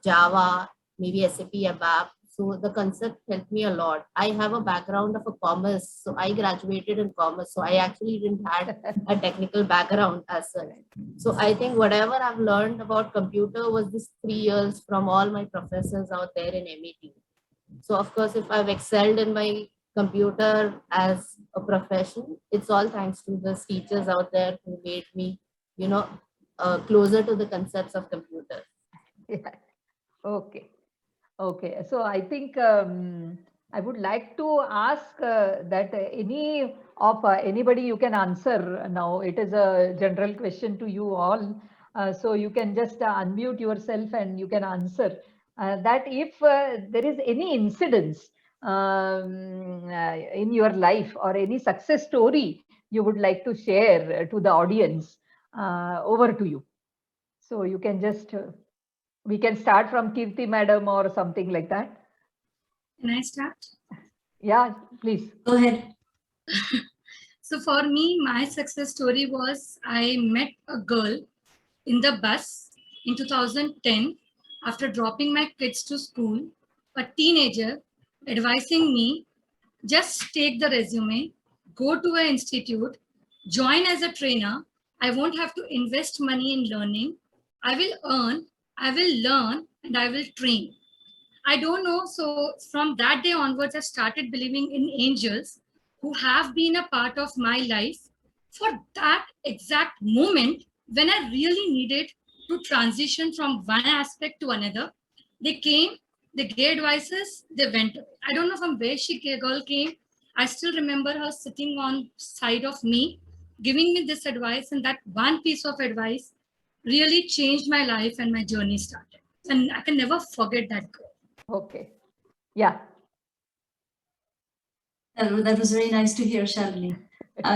Java, maybe SAP ABAP. So the concept helped me a lot. I have a background of a commerce, so I graduated in commerce. So I actually didn't have a technical background as such. So I think whatever I've learned about computer was this 3 years from all my professors out there in MET. So of course, if I've excelled in my computer as a profession, it's all thanks to the teachers out there who made me, closer to the concepts of computer. Yeah. Okay. Okay. So I think I would like to ask that anybody you can answer now. It is a general question to you all. So you can just unmute yourself and you can answer that if there is any incidents in your life or any success story you would like to share to the audience, over to you. So you can just, we can start from Kirti madam or something like that. Can I start? Yeah, please. Go ahead. So for me, my success story was I met a girl in the bus in 2010 after dropping my kids to school, a teenager advising me, just take the resume, go to an institute, join as a trainer. I won't have to invest money in learning. I will earn, I will learn, and I will train. I don't know. So from that day onwards, I started believing in angels who have been a part of my life for that exact moment when I really needed to transition from one aspect to another. They came, they gave advices, they went. I don't know from where girl came. I still remember her sitting on side of me, giving me this advice, and that one piece of advice really changed my life and my journey started. And I can never forget that girl. Okay. Yeah. That was very nice to hear, Shalini.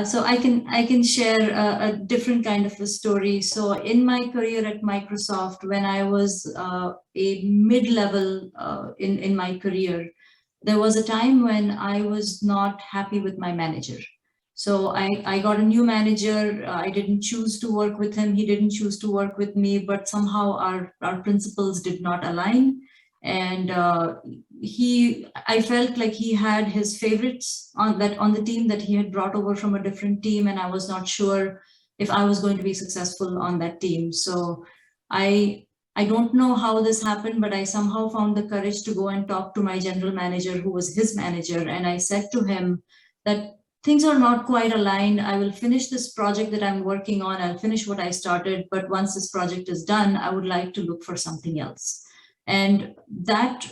So I can share a different kind of a story. So in my career at Microsoft, when I was a mid-level in my career, there was a time when I was not happy with my manager. So I got a new manager. I didn't choose to work with him. He didn't choose to work with me, but somehow our principles did not align. And I felt like he had his favorites on the team that he had brought over from a different team, and I was not sure if I was going to be successful on that team. So I don't know how this happened, but I somehow found the courage to go and talk to my general manager, who was his manager, and I said to him that things are not quite aligned. I will finish this project that I'm working on. I'll finish what I started, but once this project is done, I would like to look for something else. And that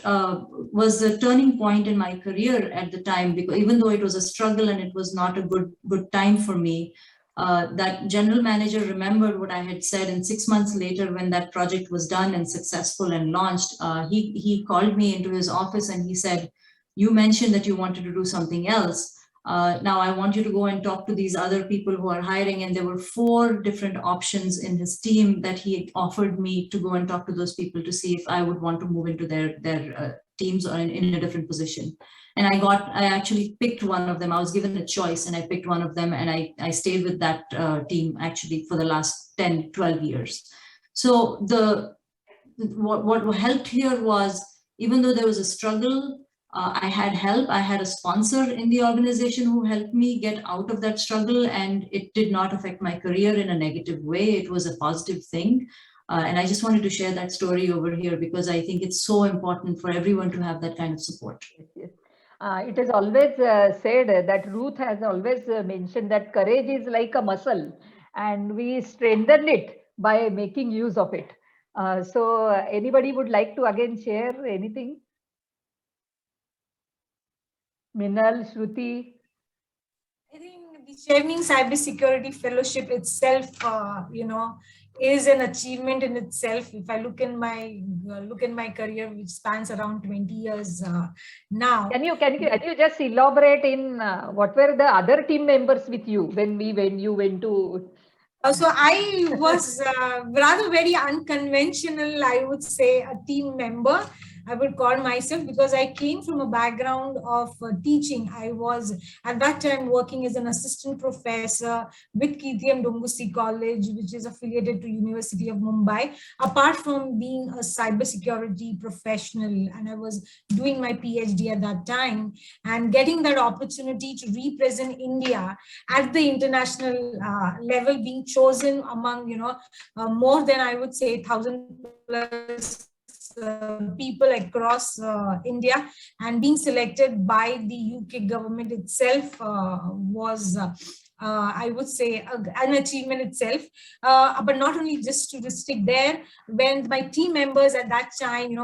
was the turning point in my career at the time, because even though it was a struggle and it was not a good time for me, that general manager remembered what I had said. And 6 months later, when that project was done and successful and launched, he called me into his office and he said, "You mentioned that you wanted to do something else. Now I want you to go and talk to these other people who are hiring." And there were 4 different options in his team that he offered me to go and talk to those people to see if I would want to move into their teams or in a different position. And I actually picked one of them. I was given a choice and I picked one of them, and I stayed with that team actually for the last 10, 12 years. So what helped here was, even though there was a struggle, I had help. I had a sponsor in the organization who helped me get out of that struggle, and it did not affect my career in a negative way. It was a positive thing. And I just wanted to share that story over here because I think it's so important for everyone to have that kind of support. Yes. It is always said that Ruth has always mentioned that courage is like a muscle and we strengthen it by making use of it. So anybody would like to again share anything? Minal, Shruti? I think the Chevening Cybersecurity Fellowship itself, is an achievement in itself. If I look in my career, which spans around 20 years now. Can you just elaborate in what were the other team members with you when you went to? So I was rather very unconventional, I would say, a team member. I would call myself, because I came from a background of teaching. I was at that time working as an assistant professor with Kirti Dungusi College, which is affiliated to University of Mumbai. Apart from being a cybersecurity professional, and I was doing my PhD at that time, and getting that opportunity to represent India at the international level, being chosen among more than, I would say, 1,000 plus people across India, and being selected by the UK government itself was I would say an achievement itself. But not only just to stick there, when my team members at that time,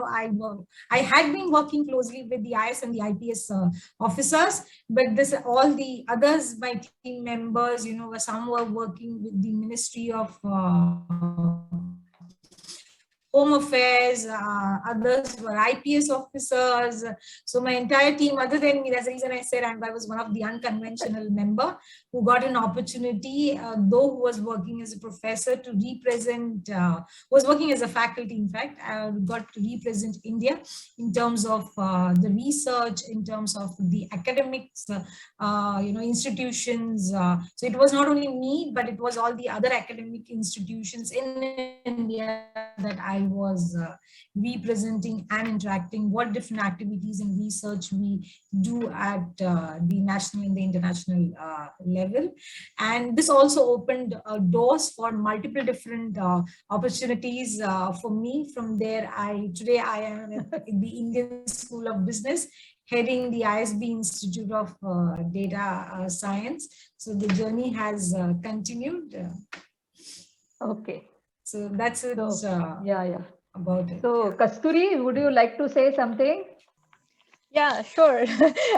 I had been working closely with the IS and the IPS officers, but all the others, my team members, some were working with the Ministry of Home Affairs, others were IPS officers. So my entire team, other than me, that's the reason I said I was one of the unconventional member who got an opportunity, though who was working as a professor, to represent, was working as a faculty, in fact, got to represent India in terms of the research, in terms of the academics, institutions. So it was not only me, but it was all the other academic institutions in India that I was representing and interacting, what different activities and research we do at the national and the international level. And this also opened doors for multiple different opportunities for me. From there, today I am at the Indian School of Business, heading the ISB Institute of Data Science. So the journey has continued. Okay. So that's it. Yeah. About it. So Kasturi, would you like to say something? Yeah, sure.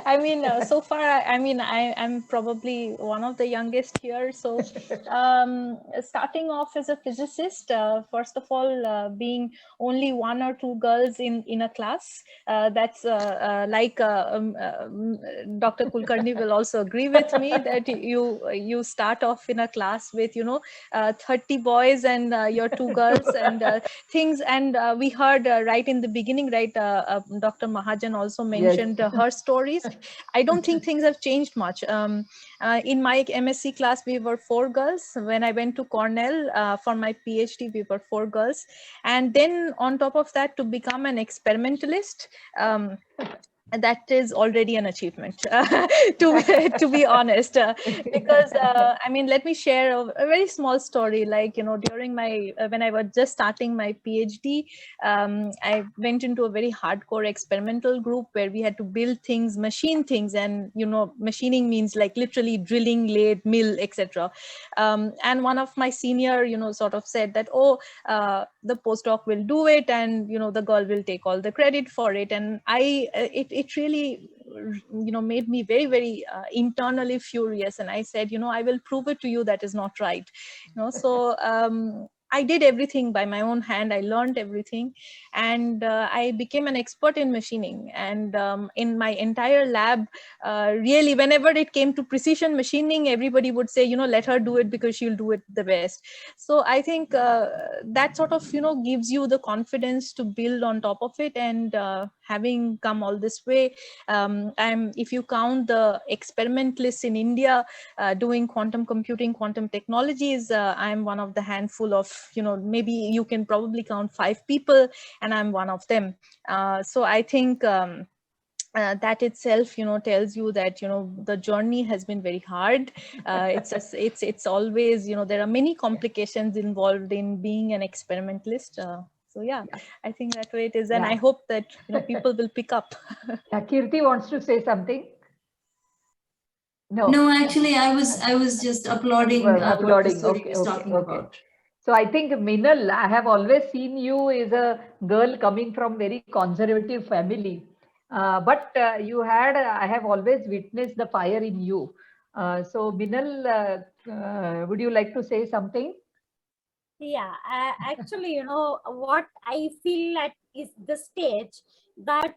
I mean, so far, I'm probably one of the youngest here. So starting off as a physicist, first of all, being only one or two girls in a class, that's like Dr. Kulkarni will also agree with me that you start off in a class with, 30 boys and your two girls and things. And we heard right in the beginning, right, Dr. Mahajan also mentioned her stories. I don't think things have changed much. In my MSc class, we were 4 girls. When I went to Cornell for my PhD, we were 4 girls. And then on top of that, to become an experimentalist, that is already an achievement, to be honest, because I mean, let me share a very small story. Like, during my when I was just starting my PhD, I went into a very hardcore experimental group where we had to build things, machine things, and machining means like literally drilling, lathe, mill, etc. And one of my senior, sort of said that, the postdoc will do it, and the girl will take all the credit for it. And it really made me very, very internally furious. And I said, I will prove it to you that is not right. So I did everything by my own hand. I learned everything, and I became an expert in machining. And in my entire lab, really, whenever it came to precision machining, everybody would say, let her do it because she'll do it the best. So I think that sort of, gives you the confidence to build on top of it. And having come all this way, if you count the experimentalists in India doing quantum computing, quantum technologies, I'm one of the handful of, maybe you can probably count 5 people, and I'm one of them. So I think that itself, tells you that, the journey has been very hard. It's always, there are many complications involved in being an experimentalist. So yeah, I think that way it is. And I hope that, people will pick up. Kirti wants to say something. No, actually, I was just applauding what Kasturi was talking about. So I think, Minal, I have always seen you as a girl coming from very conservative family. But I have always witnessed the fire in you. So Minal, would you like to say something? Yeah, actually, what I feel at is the stage that,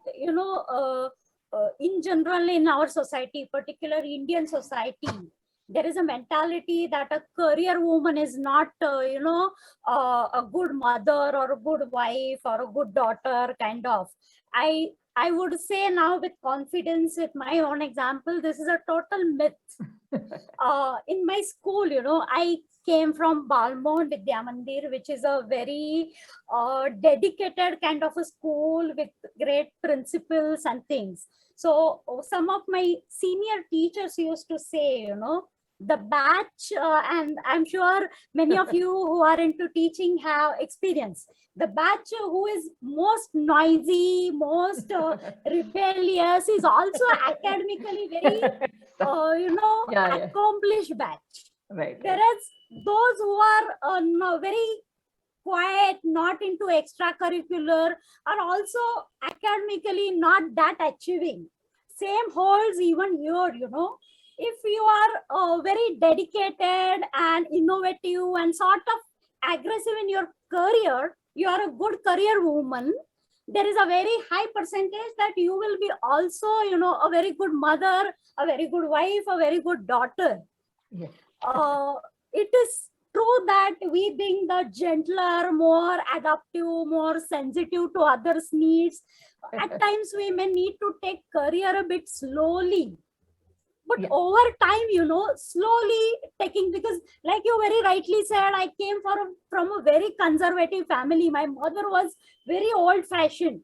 in general in our society, particularly Indian society, there is a mentality that a career woman is not, a good mother or a good wife or a good daughter, kind of. I would say now with confidence, with my own example, this is a total myth. In my school, I came from Balmond Vidya Mandir, which is a very dedicated kind of a school with great principles and things. So some of my senior teachers used to say, the batch, and I'm sure many of you who are into teaching have experience. The batch who is most noisy, most rebellious is also academically very, accomplished batch. Right. Whereas those who are very quiet, not into extracurricular, are also academically not that achieving. Same holds even here, If you are very dedicated and innovative and sort of aggressive in your career, you are a good career woman. There is a very high percentage that you will be also, a very good mother, a very good wife, a very good daughter. Yes. It is true that we being the gentler, more adaptive, more sensitive to others' needs, at times we may need to take career a bit slowly. But over time, slowly taking, because like you very rightly said, I came from a very conservative family. My mother was very old fashioned.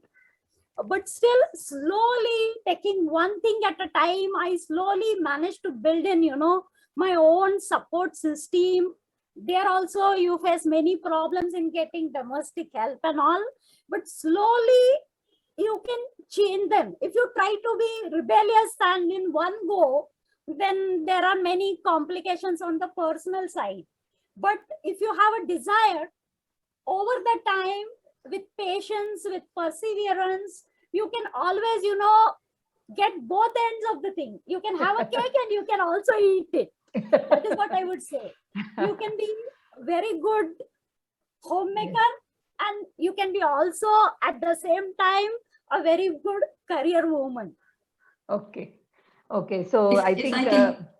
But still, slowly taking one thing at a time, I slowly managed to build in, my own support system. There also you face many problems in getting domestic help and all, but slowly you can change them. If you try to be rebellious and in one go, then there are many complications on the personal side. But if you have a desire, over the time, with patience, with perseverance, you can always, get both ends of the thing. You can have a cake and you can also eat it. That is what I would say. You can be very good homemaker, and you can be also at the same time a very good career woman. Okay. Okay. So I think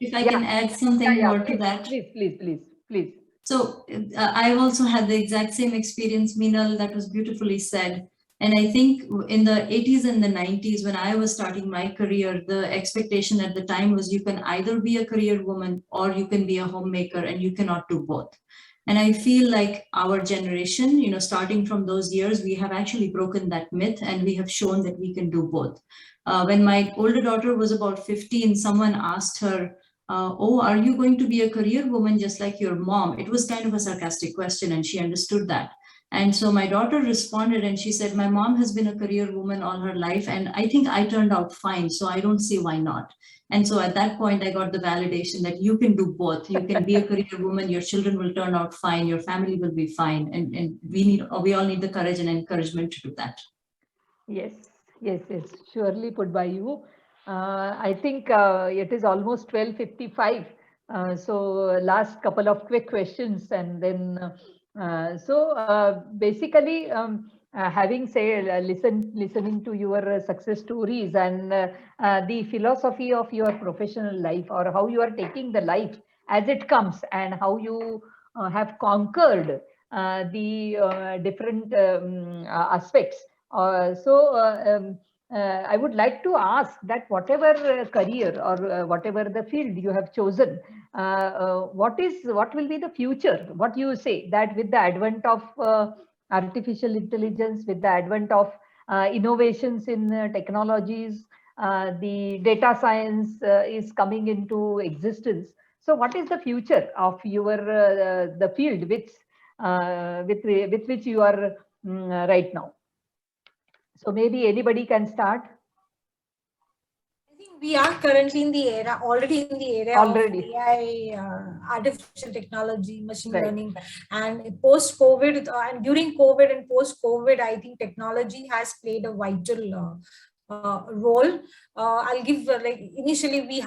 if I can add something more to that. Please. So I've also had the exact same experience, Meenal, that was beautifully said. And I think in the 80s and the 90s, when I was starting my career, the expectation at the time was you can either be a career woman or you can be a homemaker, and you cannot do both. And I feel like our generation, starting from those years, we have actually broken that myth, and we have shown that we can do both. When my older daughter was about 15, someone asked her, oh, are you going to be a career woman just like your mom? It was kind of a sarcastic question, and she understood that. And so my daughter responded and she said, my mom has been a career woman all her life, and I think I turned out fine, so I don't see why not. And so at that point, I got the validation that you can do both. You can be a career woman, your children will turn out fine, your family will be fine. And we all need the courage and encouragement to do that. Yes. Surely put by you. I think it is almost 12:55. So last couple of quick questions, and then basically, having said, listening to your success stories and the philosophy of your professional life, or how you are taking the life as it comes, and how you have conquered the different aspects. I would like to ask that whatever career or whatever the field you have chosen, what will be the future? What you say that with the advent of artificial intelligence, with the advent of innovations in technologies, the data science is coming into existence. So what is the future of your the field with which you are right now? So maybe anybody can start. I think we are currently in the era, already in the era of AI, artificial technology, machine learning, and post-COVID, and during COVID and post-COVID, I think technology has played a vital role. I'll give initially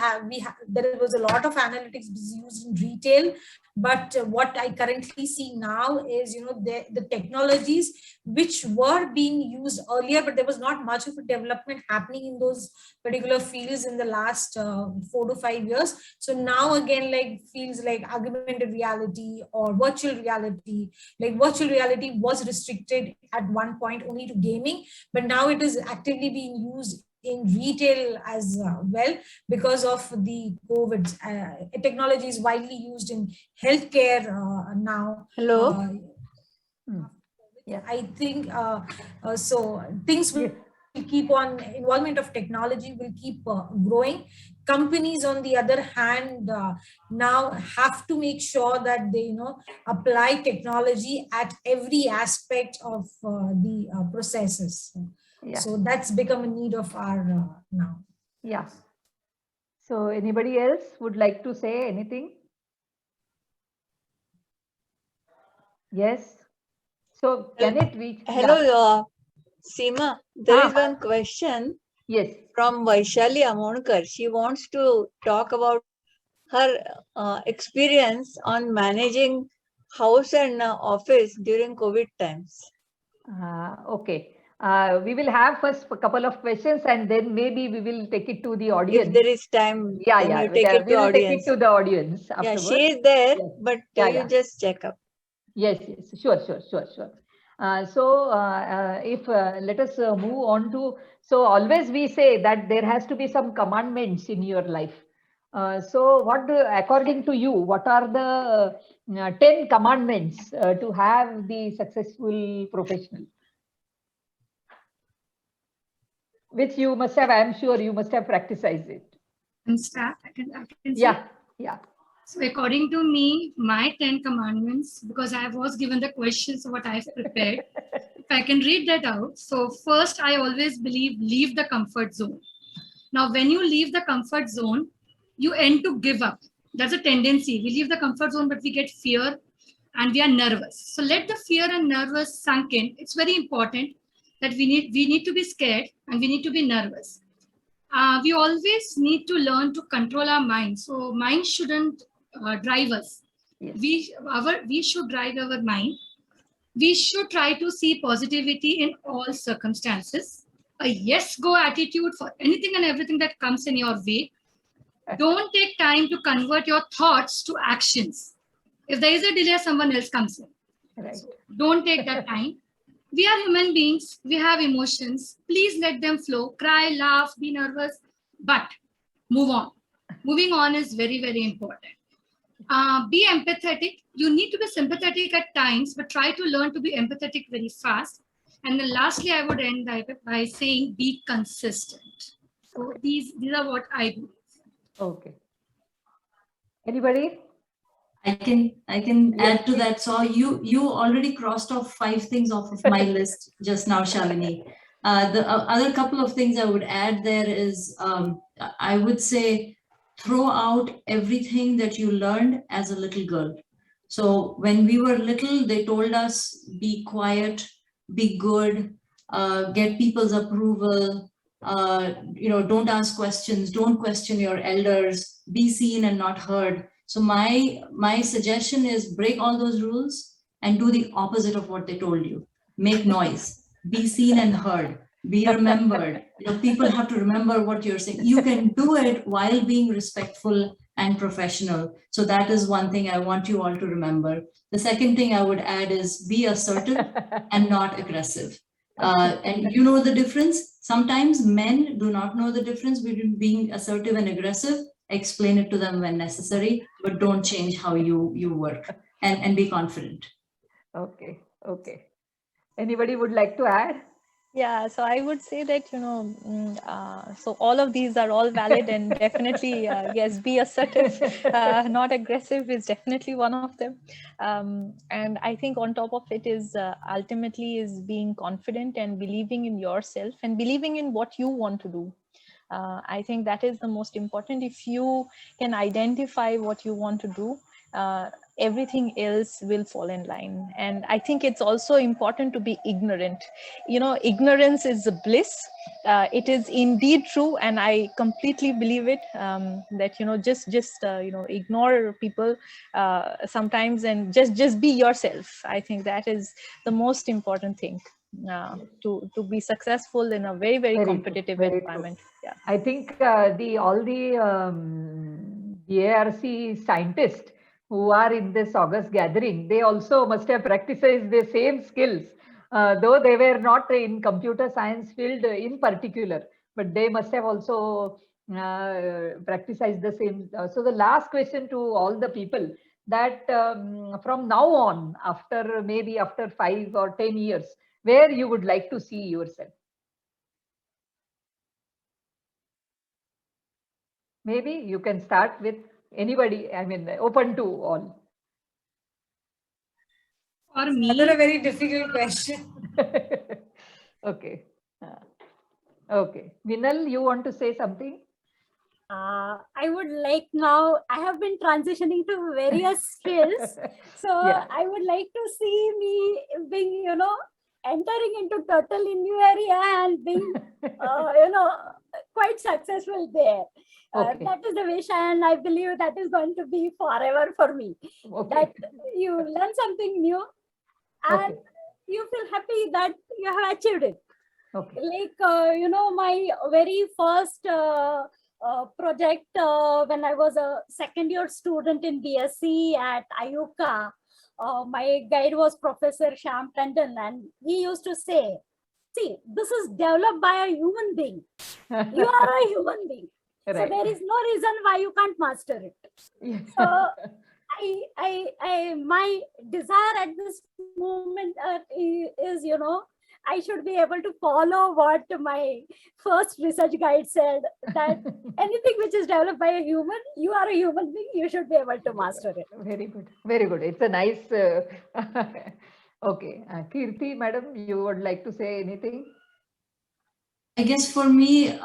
there was a lot of analytics used in retail, But what I currently see now is, the technologies which were being used earlier, but there was not much of a development happening in those particular fields in the last 4 to 5 years. So now again, like fields like augmented reality or virtual reality, like virtual reality was restricted at one point only to gaming, but now it is actively being used in retail as well because of the COVID. Technology is widely used in healthcare now. Hello. Yeah, I think so. Things will keep on. Involvement of technology will keep growing. Companies, on the other hand, now have to make sure that they, apply technology at every aspect of the processes. Yeah. So that's become a need of our now. Yeah. So anybody else would like to say anything? Yes. So can it reach? Hello, Seema. There is one question. Yes. From Vaishali Amonkar. She wants to talk about her experience on managing house and office during COVID times. Okay. We will have first a couple of questions and then maybe we will take it to the audience. If there is time, yeah, then yeah. you take it We to will take audience. it to the audience afterwards. Yeah, she is there, yes. but Yeah, you yeah. just check up. Yes, yes, sure. If let us move on to, so always we say that there has to be some commandments in your life. So what, according to you, what are the 10 commandments to have the successful professional? Which you must have, I am sure you must have practiced it. And start, I can yeah, yeah. So according to me, my 10 commandments, because I was given the questions of what I've prepared, if I can read that out. So first, I always believe, leave the comfort zone. Now, when you leave the comfort zone, you end to give up. That's a tendency. We leave the comfort zone, but we get fear and we are nervous. So let the fear and nervous sunk in. It's very important that we need to be scared and we need to be nervous. We always need to learn to control our mind. So mind shouldn't drive us. Yes. We should drive our mind. We should try to see positivity in all circumstances. A yes go attitude for anything and everything that comes in your way. Don't take time to convert your thoughts to actions. If there is a delay, someone else comes in. Right. So don't take that time. We are human beings. We have emotions. Please let them flow. Cry, laugh, be nervous, but move on. Moving on is very, very important. Be empathetic. You need to be sympathetic at times, but try to learn to be empathetic very fast. And then lastly, I would end by saying be consistent. So these are what I believe. Okay. Anybody? I can add to that. So you already crossed off 5 things off of my list just now, Shalini. The other couple of things I would add there is I would say throw out everything that you learned as a little girl. So when we were little, they told us be quiet, be good, get people's approval, don't ask questions, don't question your elders, be seen and not heard. So my suggestion is break all those rules and do the opposite of what they told you. Make noise, be seen and heard, be remembered. People have to remember what you're saying. You can do it while being respectful and professional. So that is one thing I want you all to remember. The second thing I would add is be assertive and not aggressive. And you know the difference. Sometimes men do not know the difference between being assertive and aggressive. Explain it to them when necessary, but don't change how you work, and be confident. Okay. Anybody would like to add? Yeah, so I would say that, so all of these are all valid and definitely, yes, be assertive, not aggressive is definitely one of them. And I think on top of it is ultimately is being confident and believing in yourself and believing in what you want to do. I think that is the most important. If you can identify what you want to do, everything else will fall in line. And I think it's also important to be ignorant. Ignorance is a bliss. It is indeed true, and I completely believe it, that just ignore people sometimes, and just be yourself. I think that is the most important thing to be successful in a very, very competitive environment. Yeah. I think all the ARC scientists who are in this August gathering, they also must have practiced the same skills, though they were not in computer science field in particular, but they must have also practiced the same. So the last question to all the people, that from now on, maybe after 5 or 10 years, where you would like to see yourself? Maybe you can start with anybody, I mean, open to all. For me, another very difficult question. Okay. Okay. Minal, you want to say something? I would like now, I have been transitioning to various skills. So Yeah. I would like to see me being, entering into total new area and being, quite successful there. Okay. That is the wish, and I believe that is going to be forever for me. Okay. That you learn something new and Okay. you feel happy that you have achieved it. Okay. Like, my very first project when I was a second year student in BSc at IUCA, my guide was Professor Shyam Tandon, and he used to say, see, this is developed by a human being. You are a human being. So Right. there is no reason why you can't master it. So my desire at this moment is, I should be able to follow what my first research guide said, that anything which is developed by a human, you are a human being, you should be able to master it. Very good. Very good. It's a nice. Okay. Kirti, madam, you would like to say anything? I guess for me,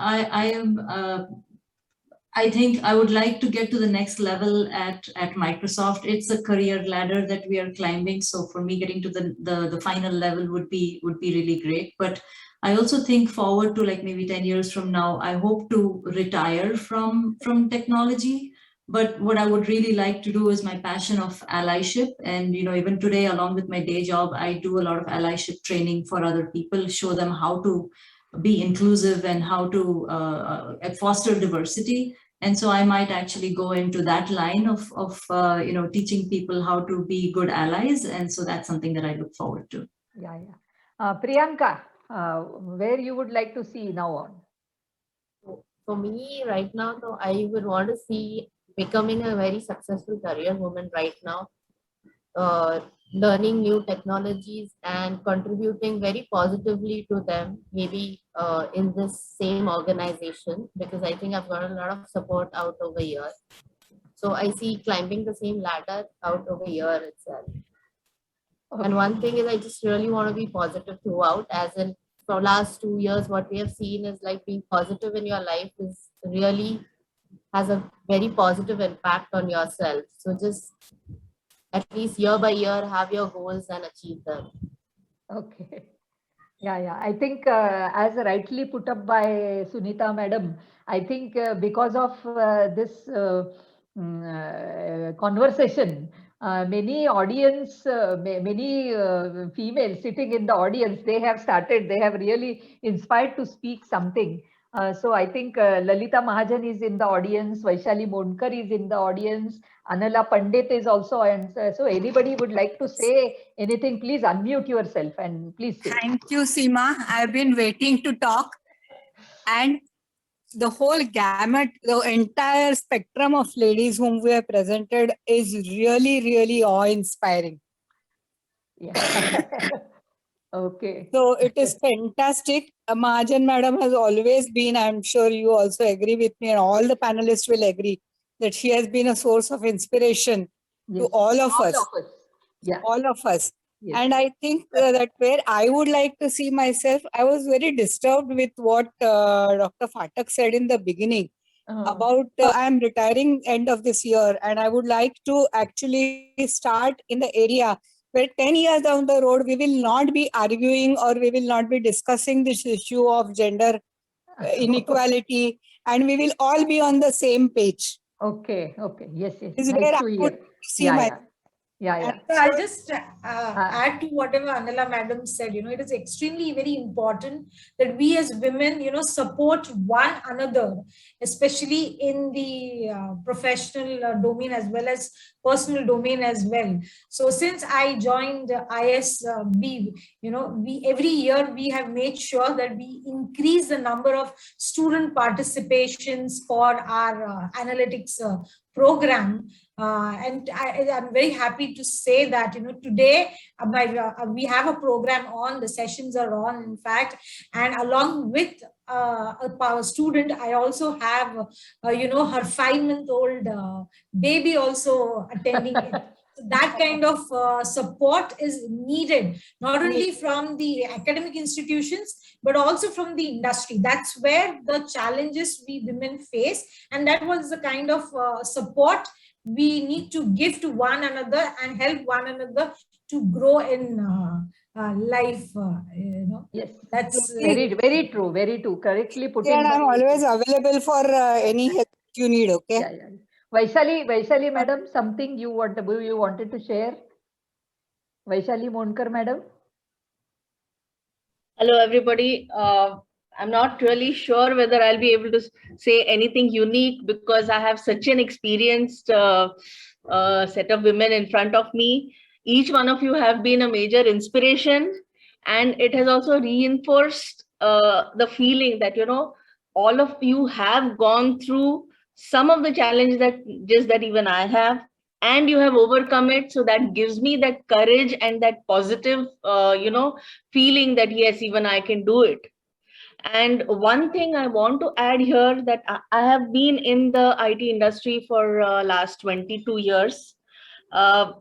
I think I would like to get to the next level at Microsoft. It's a career ladder that we are climbing. So for me, getting to the final level would be really great. But I also think forward to like maybe 10 years from now, I hope to retire from technology. But what I would really like to do is my passion of allyship. And even today, along with my day job, I do a lot of allyship training for other people, show them how to be inclusive and how to foster diversity. And so I might actually go into that line of teaching people how to be good allies. And so that's something that I look forward to. Yeah, yeah. Priyanka, where you would like to see now on? For me right now, though, I would want to see becoming a very successful career woman right now, learning new technologies and contributing very positively to them, maybe in this same organization, because I think I've got a lot of support out over here. So I see climbing the same ladder out over here itself. Okay. And one thing is I just really want to be positive throughout, as in for last 2 years, what we have seen is like being positive in your life is really has a very positive impact on yourself. So just at least year by year, have your goals and achieve them. Okay. Yeah, yeah. I think as rightly put up by Sunita madam, I think because of this conversation, many audience, many females sitting in the audience, they have really inspired to speak something. So I think Lalita Mahajan is in the audience, Vaishali Mondkar is in the audience, Anala Pandit is also, and so anybody would like to say anything, please unmute yourself and please say. Thank you, Seema. I've been waiting to talk, and the whole gamut, the entire spectrum of ladies whom we have presented is really, really awe-inspiring. Yeah. Okay. So it is fantastic. Mahajan madam has always been, I'm sure you also agree with me, and all the panelists will agree, that she has been a source of inspiration to all of us. Yeah. All of us. Yes. And I think that where I would like to see myself, I was very disturbed with what Dr. Phatak said in the beginning, about I am retiring end of this year, and I would like to actually start in the area where 10 years down the road, we will not be arguing or we will not be discussing this issue of gender inequality, and we will all be on the same page. Okay. Yes. This is Nice where I to hear. would see Yeah, my. yeah. So I'll just add to whatever Anila madam said. It is extremely very important that we as women, support one another, especially in the professional domain as well as personal domain as well. So since I joined ISB, we every year we have made sure that we increase the number of student participations for our analytics program. And I'm very happy to say that today we have a program on, the sessions are on, in fact, and along with a power student, I also have her 5-month-old baby also attending it. So that kind of support is needed, not only from the academic institutions, but also from the industry. That's where the challenges we women face, and that was the kind of support we need to give to one another and help one another to grow in life. Yes, that's very true. Very true. Correctly put in. And I'm always available for any help you need. Okay. Yeah. Vaishali, madam, something you wanted to share? Vaishali Monkar, madam. Hello, everybody. I'm not really sure whether I'll be able to say anything unique because I have such an experienced set of women in front of me. Each one of you have been a major inspiration, and it has also reinforced the feeling that, all of you have gone through some of the challenges that even I have, and you have overcome it. So that gives me that courage and that positive, feeling that yes, even I can do it. And one thing I want to add here, that I have been in the IT industry for last 22 years. I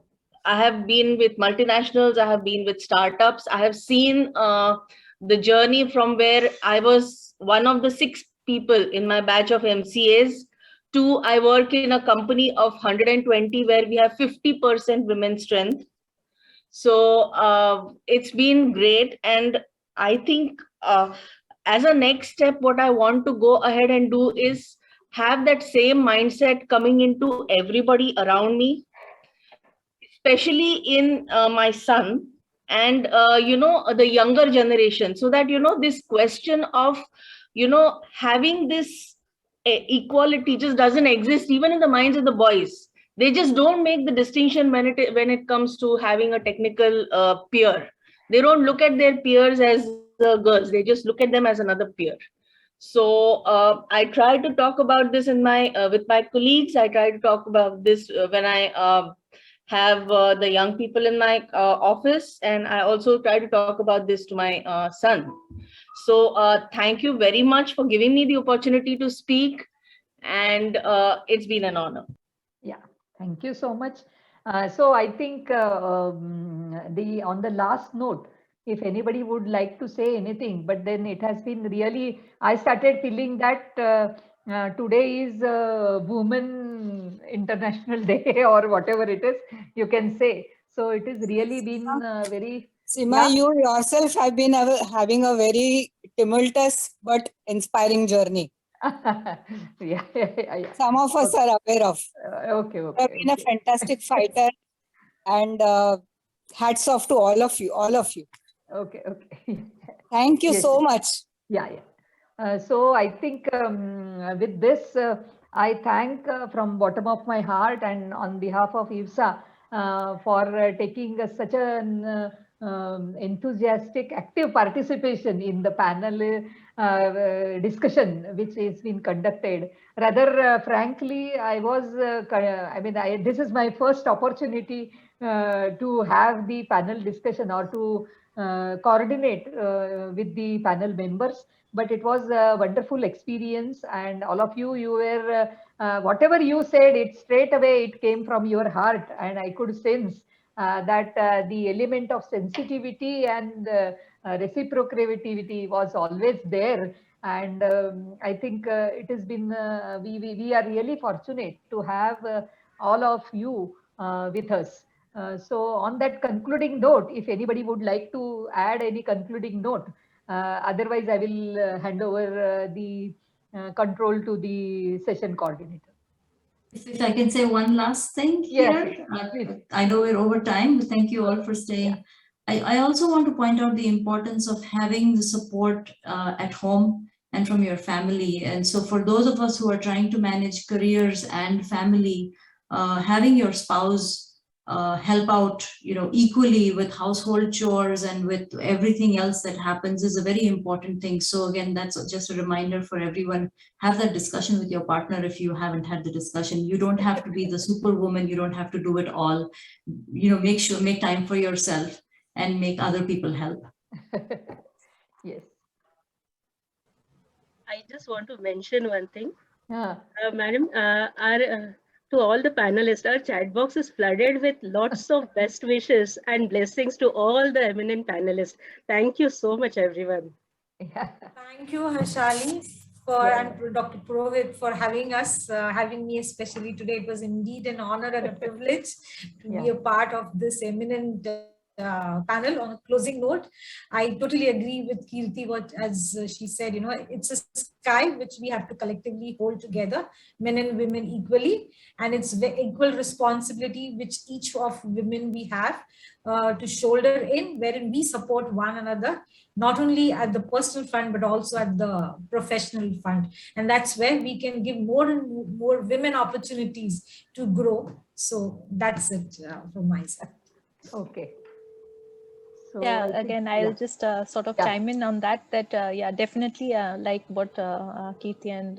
have been with multinationals, I have been with startups. I have seen the journey from where I was one of the 6 people in my batch of MCAs to I work in a company of 120 where we have 50% women strength. So it's been great. And I think as a next step, what I want to go ahead and do is have that same mindset coming into everybody around me, especially in my son and, the younger generation, so that, this question of, having this equality just doesn't exist even in the minds of the boys. They just don't make the distinction when it comes to having a technical peer. They don't look at their peers as girls. They just look at them as another peer. So I try to talk about this in with my colleagues. I try to talk about this when I have the young people in my office, and I also try to talk about this to my son. So thank you very much for giving me the opportunity to speak, and it's been an honor. Yeah, thank you so much. So I think on the last note, if anybody would like to say anything, but then it has been really, I started feeling that today is Women International Day or whatever it is, you can say. So it has really been very... Seema, you yourself have been having a very tumultuous but inspiring journey. Yeah. Some of us are aware of. Okay. You have been a fantastic fighter, and hats off to all of you. Okay. Thank you so much. Yeah. So I think with this, I thank from bottom of my heart and on behalf of IVSA for taking such an enthusiastic, active participation in the panel discussion which has been conducted. Rather frankly, I was, this is my first opportunity to have the panel discussion or to coordinate with the panel members. But it was a wonderful experience, and all of you were, whatever you said, it straight away, it came from your heart, and I could sense that the element of sensitivity and reciprocity was always there. And I think it has been, we are really fortunate to have all of you with us. So on that concluding note, if anybody would like to add any concluding note, otherwise I will hand over the control to the session coordinator. If I can say one last thing Yes, here, I know we're over time, but thank you all for staying. I also want to point out the importance of having the support at home and from your family. And so for those of us who are trying to manage careers and family, having your spouse help out, equally with household chores and with everything else that happens is a very important thing. So again, that's just a reminder for everyone. Have that discussion with your partner if you haven't had the discussion. You don't have to be the superwoman. You don't have to do it all. Make time for yourself and make other people help. Yes. I just want to mention one thing. Yeah. Madam, to all the panelists, our chat box is flooded with lots of best wishes and blessings to all the eminent panelists. Thank you so much, everyone. Thank you, Harshali, and Dr. Purohit for having us, having me especially today. It was indeed an honor and a privilege to be a part of this eminent panel. On a closing note, I totally agree with Kirti, as she said, it's a sky which we have to collectively hold together, men and women equally, and it's the equal responsibility which each of women we have to shoulder in, wherein we support one another, not only at the personal front, but also at the professional front. And that's where we can give more and more women opportunities to grow. So that's it from my side. Okay. So yeah, again, I'll just sort of chime in on that, yeah, definitely like what Kirti and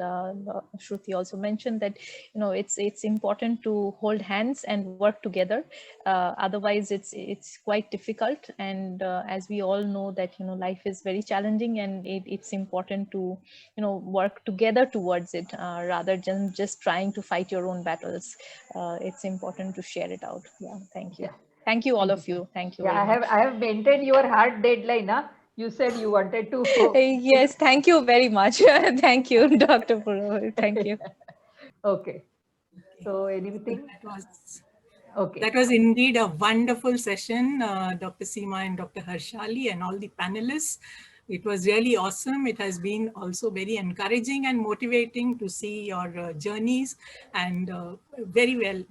Shruti also mentioned, that, it's important to hold hands and work together. Otherwise, it's quite difficult. And as we all know that, life is very challenging, and it's important to, work together towards it rather than just trying to fight your own battles. It's important to share it out. Yeah, thank you. Thank you, all of you. Thank you. Yeah, very I have maintained your hard deadline. Huh? You said you wanted to. Yes, thank you very much. Thank you, Dr. Purohit. Thank you. Okay. So anything? That was indeed a wonderful session, Dr. Seema and Dr. Harshali and all the panelists. It was really awesome. It has been also very encouraging and motivating to see your journeys, and very well,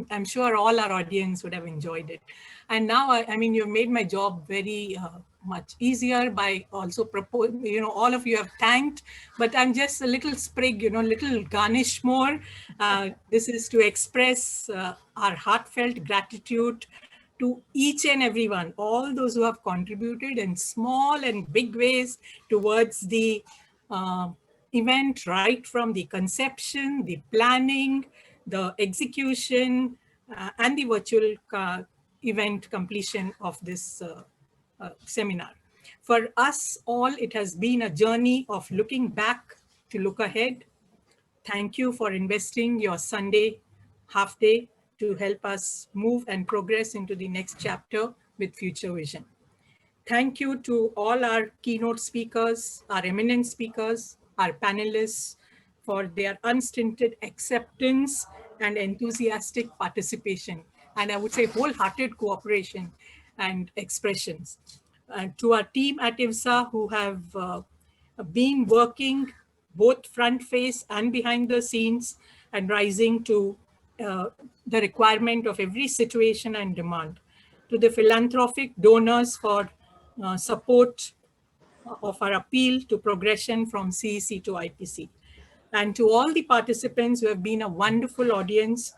I'm sure all our audience would have enjoyed it. And now, I mean, you've made my job very much easier by also proposing, all of you have thanked, but I'm just a little sprig, little garnish more. This is to express our heartfelt gratitude to each and everyone, all those who have contributed in small and big ways towards the event, right from the conception, the planning, the execution, and the virtual event completion of this seminar. For us all, it has been a journey of looking back to look ahead. Thank you for investing your Sunday half day to help us move and progress into the next chapter with future vision. Thank you to all our keynote speakers, our eminent speakers, our panelists for their unstinted acceptance and enthusiastic participation, and I would say wholehearted cooperation and expressions. To our team at IVSA who have been working both front face and behind the scenes and rising to the requirement of every situation and demand. To the philanthropic donors for support of our appeal to progression from CEC to IPC. And to all the participants who have been a wonderful audience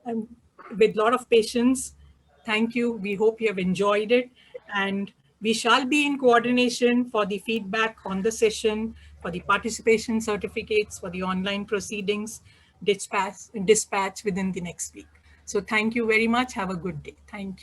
and with a lot of patience, thank you. We hope you have enjoyed it. And we shall be in coordination for the feedback on the session, for the participation certificates, for the online proceedings, dispatch within the next week. So thank you very much. Have a good day. Thank you.